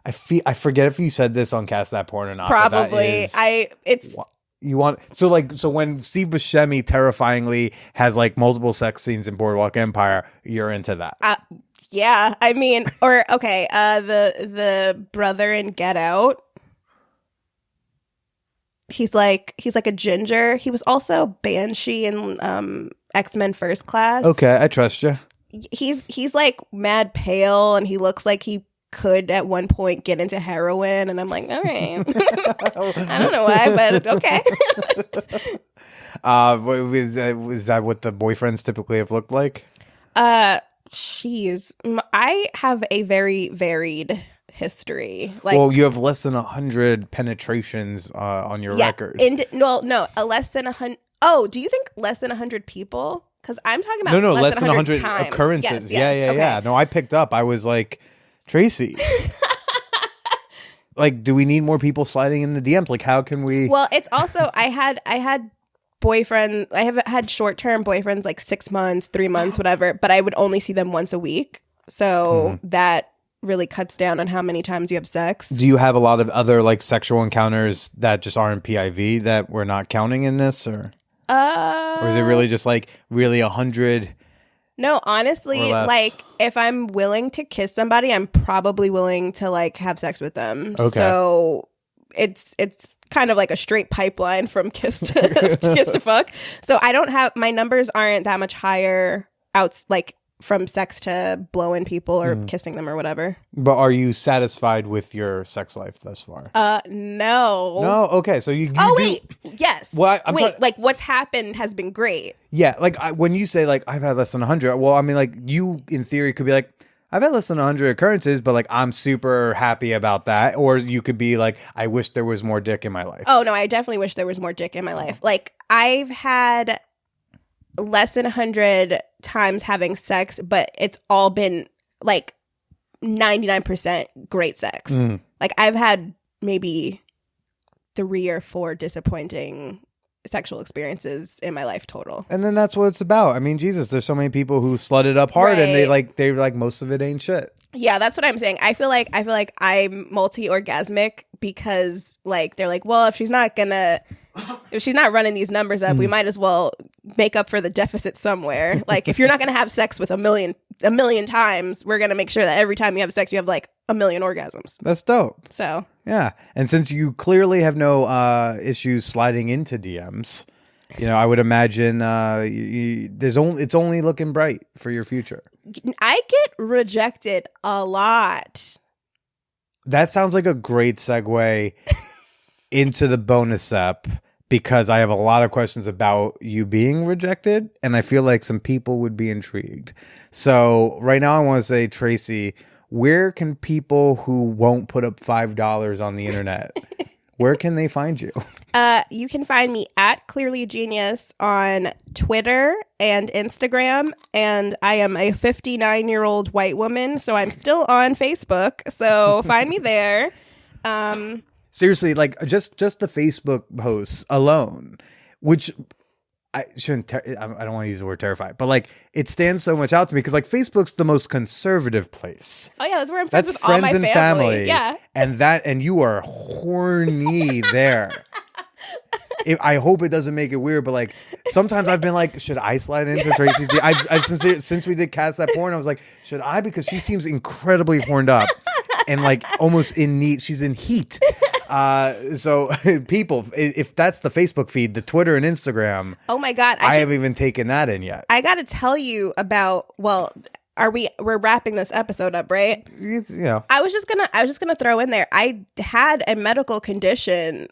Speaker 1: I forget if you said this on Cast That Porn or not.
Speaker 3: Probably.
Speaker 1: You want so when Steve Buscemi terrifyingly has like multiple sex scenes in Boardwalk Empire, you're into that.
Speaker 3: Yeah, I mean, or okay, the brother in Get Out. He's like a ginger. He was also Banshee in X-Men First Class.
Speaker 1: Okay, I trust you.
Speaker 3: He's like mad pale, and he looks like he could at one point get into heroin, and I'm like, all right. I don't know why, but okay.
Speaker 1: Is that what the boyfriends typically have looked like?
Speaker 3: I have a very varied history. Like,
Speaker 1: well, you have less than 100 penetrations on your record.
Speaker 3: Less than 100. Oh, do you think less than 100 people? Because I'm talking about
Speaker 1: less than 100
Speaker 3: times.
Speaker 1: occurrences.
Speaker 3: Yes,
Speaker 1: Yeah. No, I picked up. I was like, Tracy. Like, do we need more people sliding in the DMs? Like, how can we?
Speaker 3: Well, it's also I had boyfriend. I have had short-term boyfriends, like 6 months, 3 months, whatever. But I would only see them once a week, so that really cuts down on how many times you have sex.
Speaker 1: Do you have a lot of other like sexual encounters that just aren't PIV that we're not counting in this, or is it really just like really 100?
Speaker 3: No, honestly, like if I'm willing to kiss somebody, I'm probably willing to like have sex with them. Okay. So it's kind of like a straight pipeline from kiss to kiss to fuck. So I don't have, my numbers aren't that much higher like from sex to blowing people or kissing them or whatever.
Speaker 1: But are you satisfied with your sex life thus far?
Speaker 3: No.
Speaker 1: No? Okay, so you
Speaker 3: wait. Yes.
Speaker 1: Well,
Speaker 3: like what's happened has been great.
Speaker 1: Yeah, like when you say like I've had less than 100, well, I mean like you in theory could be like I've had less than 100 occurrences, but like I'm super happy about that. Or you could be like, I wish there was more dick in my life.
Speaker 3: Oh no, I definitely wish there was more dick in my life. Like I've had less than 100 times having sex, but it's all been like 99% great sex. Like I've had maybe 3 or 4 disappointing sexual experiences in my life total.
Speaker 1: And then that's what it's about. I mean, Jesus, there's so many people who slut it up hard, and they're like most of it ain't shit.
Speaker 3: Yeah, that's what I'm saying. I feel like I'm multi-orgasmic because like they're like, well, if she's not running these numbers up, we might as well make up for the deficit somewhere. Like if you're not gonna have sex with a million times, we're gonna make sure that every time you have sex, you have like a million orgasms.
Speaker 1: That's dope.
Speaker 3: So
Speaker 1: yeah, and since you clearly have no issues sliding into DMs, I would imagine it's only looking bright for your future.
Speaker 3: I get rejected a lot.
Speaker 1: That sounds like a great segue into the bonus ep, because I have a lot of questions about you being rejected, and I feel like some people would be intrigued. So right now I want to say, Tracy, where can people who won't put up $5 on the internet, where can they find you?
Speaker 3: You can find me at Clearly Genius on Twitter and Instagram, and I am a 59-year-old white woman, so I'm still on Facebook, so find me there.
Speaker 1: Seriously, like just the Facebook posts alone, which I shouldn't. I don't want to use the word terrified, but like it stands so much out to me because like Facebook's the most conservative place.
Speaker 3: Oh yeah, that's where I'm friends with all my family. Yeah,
Speaker 1: and you are horny there. I hope it doesn't make it weird, but like sometimes I've been like, should I slide into Tracy's? I've since we did Cast That Porn, I was like, should I? Because she seems incredibly horned up and like almost in need. She's in heat. So people, if that's the Facebook feed, the Twitter and Instagram.
Speaker 3: Oh my God.
Speaker 1: I haven't even taken that in yet.
Speaker 3: I got to tell you about, well, we're wrapping this episode up, right? I was just gonna throw in there. I had a medical condition,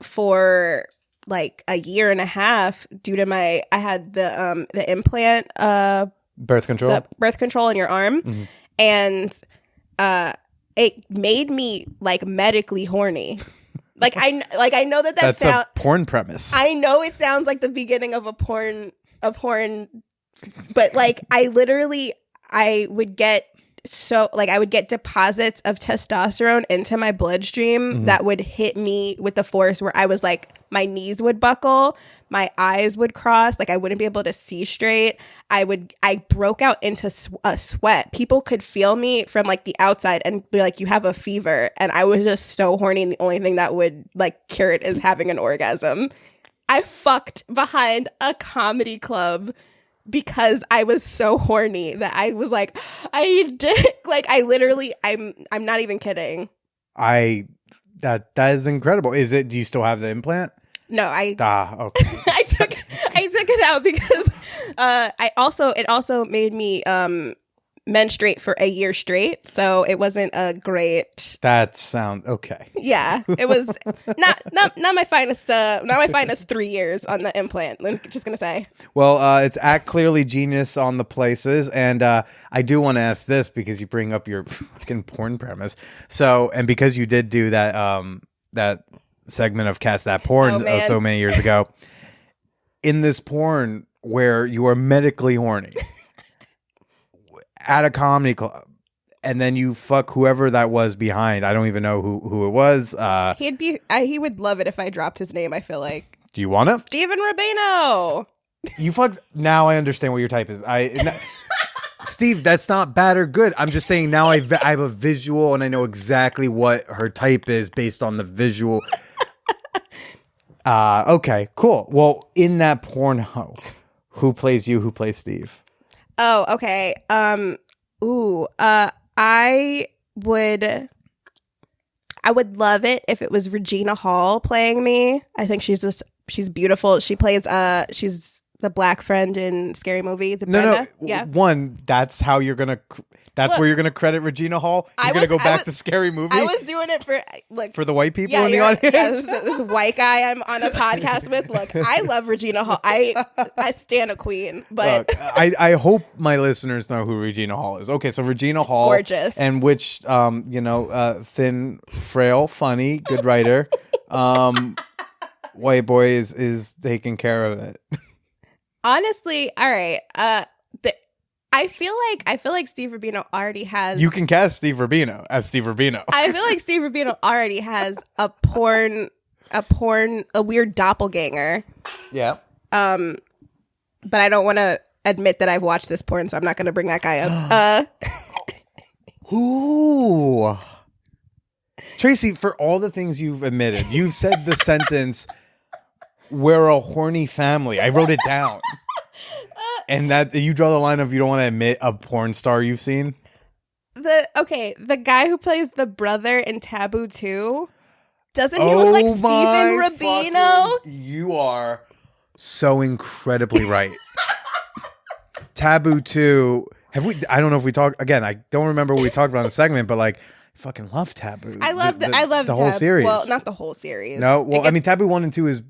Speaker 3: for like a year and a half due to I had the implant,
Speaker 1: birth control
Speaker 3: in your arm. Mm-hmm. And, it made me like medically horny. I know that
Speaker 1: that's a porn premise.
Speaker 3: I know it sounds like the beginning of a porn, but like I would get so like I would get deposits of testosterone into my bloodstream that would hit me with the force where I was like, my knees would buckle, my eyes would cross, like I wouldn't be able to see straight. I broke out into a sweat. People could feel me from like the outside and be like, you have a fever. And I was just so horny. And the only thing that would like cure it is having an orgasm. I fucked behind a comedy club because I was so horny that I was like, I need dick. Like I literally, I'm not even kidding.
Speaker 1: That is incredible. Is it? Do you still have the implant?
Speaker 3: No,
Speaker 1: Okay.
Speaker 3: I took it out because it also made me menstruate for a year straight, so it wasn't a great.
Speaker 1: That sounds okay.
Speaker 3: Yeah, it was not my finest 3 years on the implant. I'm just gonna say.
Speaker 1: Well, it's at Clearly Genius on the places, and I do want to ask this because you bring up your fucking porn premise. So, and because you did do that segment of Cast That Porn so many years ago, in this porn where you are medically horny at a comedy club, and then you fuck whoever that was behind. I don't even know who it was.
Speaker 3: He would love it if I dropped his name. I feel like.
Speaker 1: Do you want to?
Speaker 3: Steven Rubino.
Speaker 1: You fucked. Now I understand what your type is. Steve, that's not bad or good. I'm just saying now I have a visual and I know exactly what her type is based on the visual. Okay, cool. Well, in that porn who plays you? Who plays Steve?
Speaker 3: Oh, okay. I would love it if it was Regina Hall playing me. I think she's beautiful. She plays she's the black friend in Scary Movie.
Speaker 1: No.
Speaker 3: Yeah.
Speaker 1: One, that's how you're gonna. That's where you're gonna credit Regina Hall. You're gonna go back to Scary Movie.
Speaker 3: I was doing it for
Speaker 1: the white people in the audience.
Speaker 3: Yeah, this white guy I'm on a podcast with. Look, I love Regina Hall. I stand a queen, but
Speaker 1: look, I hope my listeners know who Regina Hall is. Okay, so Regina Hall,
Speaker 3: gorgeous,
Speaker 1: and which thin, frail, funny, good writer. White boy is taking care of it.
Speaker 3: Honestly, all right. I feel like Steve Rubino already has.
Speaker 1: You can cast Steve Rubino as Steve Rubino.
Speaker 3: I feel like Steve Rubino already has a weird doppelganger.
Speaker 1: Yeah.
Speaker 3: But I don't want to admit that I've watched this porn, so I'm not going to bring that guy up.
Speaker 1: Ooh. Tracy, for all the things you've admitted, you've said the sentence, "We're a horny family." I wrote it down. And that you draw the line of you don't want to admit a porn star you've seen?
Speaker 3: The guy who plays the brother in Taboo 2, doesn't he look like Steven Rubino?
Speaker 1: You are so incredibly right. Taboo 2, I don't know if we talked, again, I don't remember what we talked about in the segment, but like, I fucking love Taboo.
Speaker 3: I love the
Speaker 1: whole series.
Speaker 3: Well, not the whole series.
Speaker 1: No, well, I mean, Taboo 1 and 2 is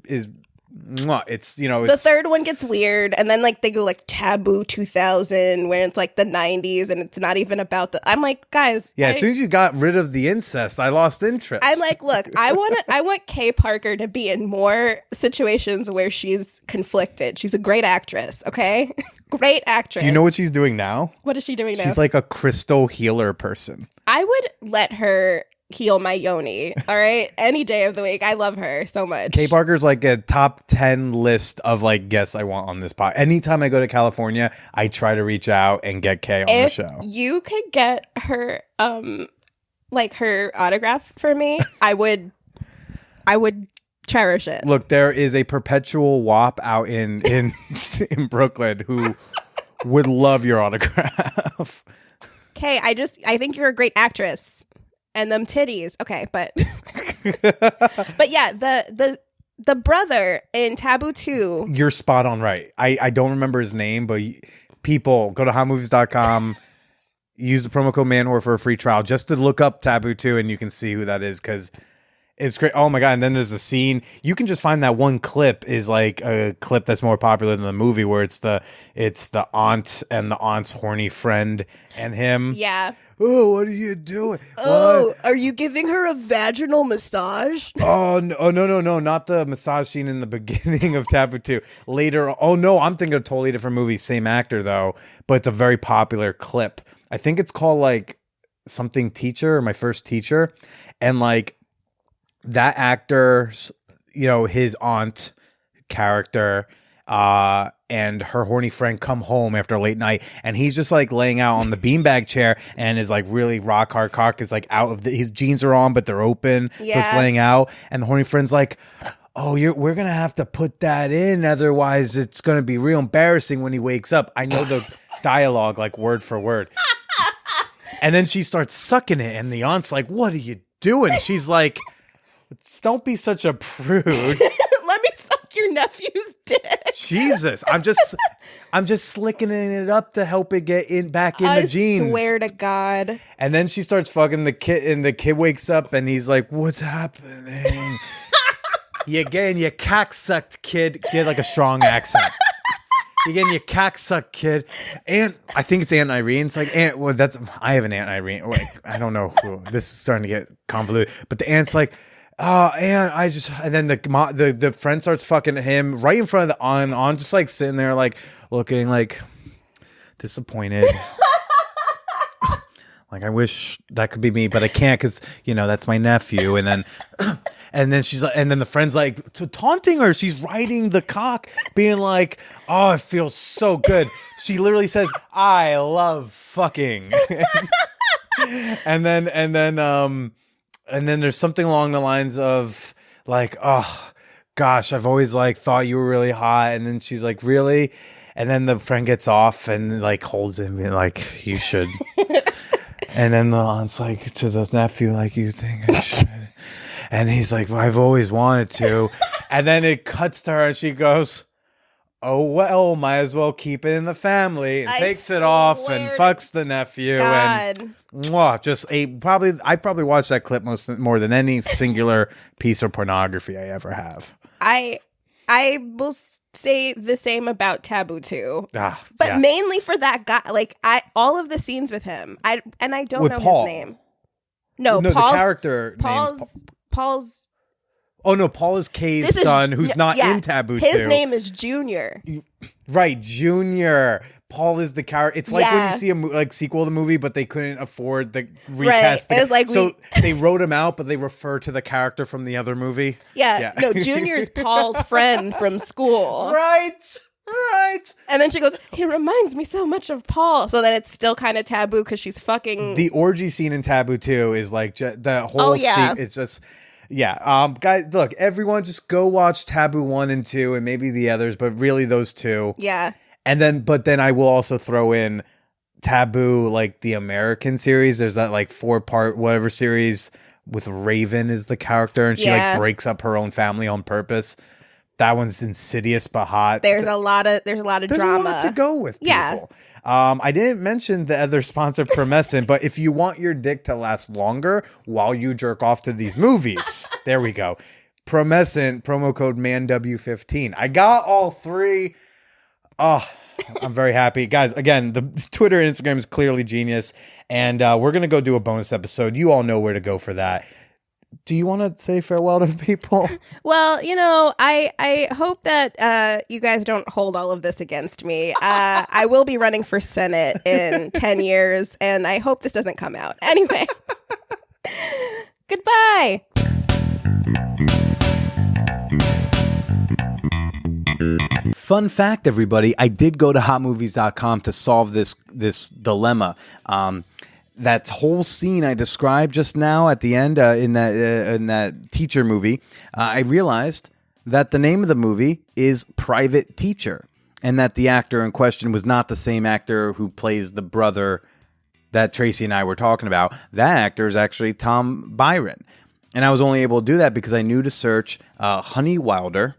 Speaker 1: it's
Speaker 3: the third one gets weird, and then like they go like Taboo 2000 when it's like the 90s and it's not even about I'm like, guys,
Speaker 1: as soon as you got rid of the incest, I lost interest.
Speaker 3: I'm like, look, I want Kay Parker to be in more situations where she's conflicted. She's a great actress, okay? Great actress.
Speaker 1: Do you know what she's doing now?
Speaker 3: What is she doing now?
Speaker 1: She's like a crystal healer person.
Speaker 3: I would let her heal my yoni, all right? Any day of the week. I love her so much.
Speaker 1: Kay Parker's like a top 10 list of like guests I want on this pod. Anytime I go to California, I try to reach out and get Kay on the show.
Speaker 3: You could get her like her autograph for me, I would cherish it.
Speaker 1: Look, there is a perpetual WAP out in in Brooklyn who would love your autograph.
Speaker 3: Kay, I think you're a great actress. And them titties. Okay, but yeah, the brother in Taboo 2.
Speaker 1: You're spot on right. I don't remember his name, but people go to hotmovies.com, use the promo code MANWHORE for a free trial just to look up Taboo 2 and you can see who that is because it's great. Oh my God. And then there's a scene. You can just find that one clip is like a clip that's more popular than the movie where it's the aunt and the aunt's horny friend and him.
Speaker 3: Yeah.
Speaker 1: Oh, what are you doing?
Speaker 3: Oh,
Speaker 1: what?
Speaker 3: Are you giving her a vaginal massage?
Speaker 1: Oh, no, not the massage scene in the beginning of Taboo 2. Later, oh no, I'm thinking of a totally different movie, same actor though, but it's a very popular clip I think it's called like something teacher or my first teacher. And like that actor's, his aunt character, and her horny friend come home after a late night, and he's just like laying out on the beanbag chair and is like really rock hard cock is like out of his jeans are on, but they're open. So it's laying out. And the horny friend's like, oh, we're going to have to put that in. Otherwise it's going to be real embarrassing when he wakes up. I know the dialogue like word for word. And then she starts sucking it. And the aunt's like, what are you doing? She's like, don't be such a prude.
Speaker 3: Let me suck your nephew's dick.
Speaker 1: Jesus, I'm just slicking it up to help it get back in the jeans.
Speaker 3: I swear to God.
Speaker 1: And then she starts fucking the kid, and the kid wakes up, and he's like, "What's happening?" You cocksucked kid. She had like a strong accent. You getting your cocksucked kid, and I think it's Aunt Irene. It's like I have an Aunt Irene. Like, I don't know who. This is starting to get convoluted, but the aunt's like, oh, and then the friend starts fucking him right in front of the aunt. Aunt just like sitting there, like looking like disappointed. Like, I wish that could be me, but I can't because that's my nephew. And then, she's like, and then the friend's like taunting her. She's riding the cock, being like, "Oh, it feels so good." She literally says, "I love fucking." and then there's something along the lines of like, "Oh gosh, I've always like thought you were really hot." And then she's like, "Really?" And then the friend gets off and like holds him and like, "You should." And then the aunt's like to the nephew, like, "You think I should?" And he's like, "Well, I've always wanted to." And then it cuts to her and she goes, "Oh, well, might as well keep it in the family," and takes it off and fucks the nephew.
Speaker 3: God.
Speaker 1: And I probably watched that clip more than any singular piece of pornography I ever have.
Speaker 3: I will say the same about Taboo 2. But
Speaker 1: yeah.
Speaker 3: mainly for that guy. Like, all of the scenes with him. I don't
Speaker 1: With
Speaker 3: know
Speaker 1: Paul.
Speaker 3: his name. No,
Speaker 1: the character
Speaker 3: Paul's
Speaker 1: Oh no, Paul is Kay's son, who's not in Taboo 2.
Speaker 3: His name is Junior.
Speaker 1: Right, Junior. Paul is the character. It's like when you see a sequel to the movie, but they couldn't afford the recast.
Speaker 3: Right. It's like
Speaker 1: so they wrote him out, but they refer to the character from the other movie.
Speaker 3: Yeah. No, Junior's Paul's friend from school.
Speaker 1: Right.
Speaker 3: And then she goes, "He reminds me so much of Paul." So then it's still kind of taboo because she's fucking.
Speaker 1: The orgy scene in Taboo 2 is like the whole scene. It's just. Yeah, guys, look, everyone just go watch Taboo 1 and 2 and maybe the others, but really those two.
Speaker 3: Yeah.
Speaker 1: But then I will also throw in Taboo, like the American series. There's that like 4-part whatever series with Raven is the character, and she like breaks up her own family on purpose. That one's insidious but hot.
Speaker 3: There's a lot of drama.
Speaker 1: There's a lot to go with people.
Speaker 3: Yeah.
Speaker 1: I didn't mention the other sponsor, Promescent, but if you want your dick to last longer while you jerk off to these movies, there we go. Promescent, promo code MANW15. I got all three. Oh, I'm very happy. Guys, again, the Twitter and Instagram is clearly genius, and we're going to go do a bonus episode. You all know where to go for that. Do you want to say farewell to people?
Speaker 3: Well, I hope that you guys don't hold all of this against me. I will be running for Senate in 10 years, and I hope this doesn't come out. Anyway, goodbye.
Speaker 1: Fun fact, everybody, I did go to hotmovies.com to solve this dilemma. That whole scene I described just now at the end in that teacher movie, I realized that the name of the movie is Private Teacher, and that the actor in question was not the same actor who plays the brother that Tracy and I were talking about. That actor is actually Tom Byron, and I was only able to do that because I knew to search Honey Wilder,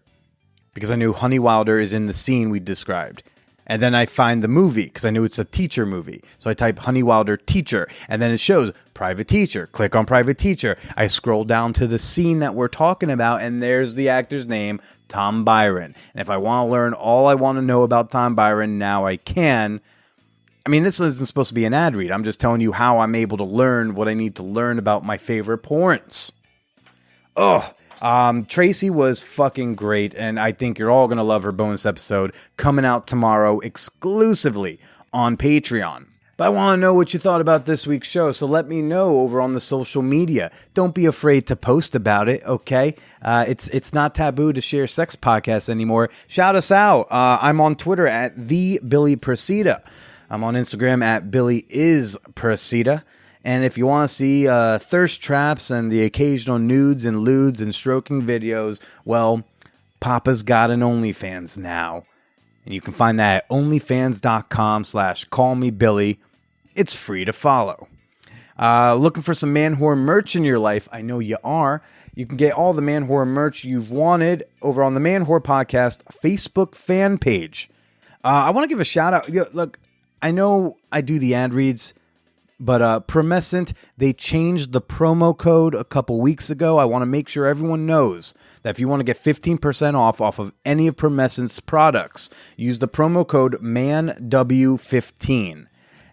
Speaker 1: because I knew Honey Wilder is in the scene we described. And then I find the movie because I knew it's a teacher movie. So I type Honey Wilder teacher, and then it shows Private Teacher. Click on Private Teacher. I scroll down to the scene that we're talking about, and there's the actor's name, Tom Byron. And if I want to learn all I want to know about Tom Byron, now I can. I mean, this isn't supposed to be an ad read. I'm just telling you how I'm able to learn what I need to learn about my favorite porns. Tracy was fucking great, and I think you're all going to love her bonus episode coming out tomorrow exclusively on Patreon. But I want to know what you thought about this week's show, so let me know over on the social media. Don't be afraid to post about it, okay? It's not taboo to share sex podcasts anymore. Shout us out. I'm on Twitter at @TheBillyPresida. I'm on Instagram at BillyIsPresida. And if you want to see thirst traps and the occasional nudes and lewds and stroking videos, well, Papa's got an OnlyFans now. And you can find that at onlyfans.com/callmebilly. It's free to follow. Looking for some man whore merch in your life? I know you are. You can get all the man whore merch you've wanted over on the Man Whore Podcast Facebook fan page. I want to give a shout out. Look, I know I do the ad reads, but Promescent, they changed the promo code a couple weeks ago. I want to make sure everyone knows that if you want to get 15% off of any of Promescent's products, use the promo code MANW15.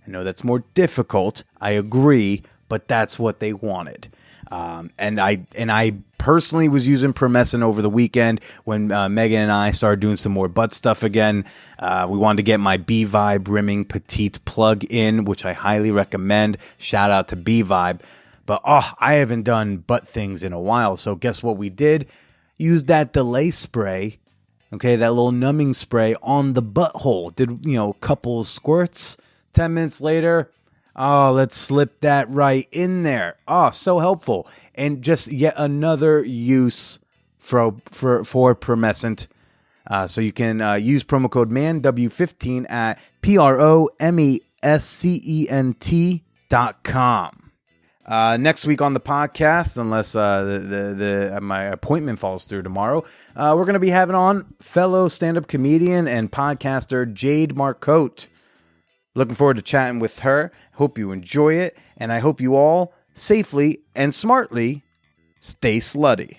Speaker 1: I know that's more difficult, I agree, but that's what they wanted. And I personally was using Promescent over the weekend when Megan and I started doing some more butt stuff again. We wanted to get my B-Vibe Rimming Petite plug in, which I highly recommend. Shout out to B-Vibe. But I haven't done butt things in a while. So guess what we did? Use that delay spray, okay, that little numbing spray on the butthole. Did, a couple squirts. 10 minutes later, let's slip that right in there. So helpful. And just yet another use for Promescent. So you can use promo code MANW15 at PROMESCENT.com. Next week on the podcast, unless my appointment falls through tomorrow, we're going to be having on fellow stand-up comedian and podcaster Jade Marcotte. Looking forward to chatting with her. Hope you enjoy it, and I hope you all safely and smartly stay slutty.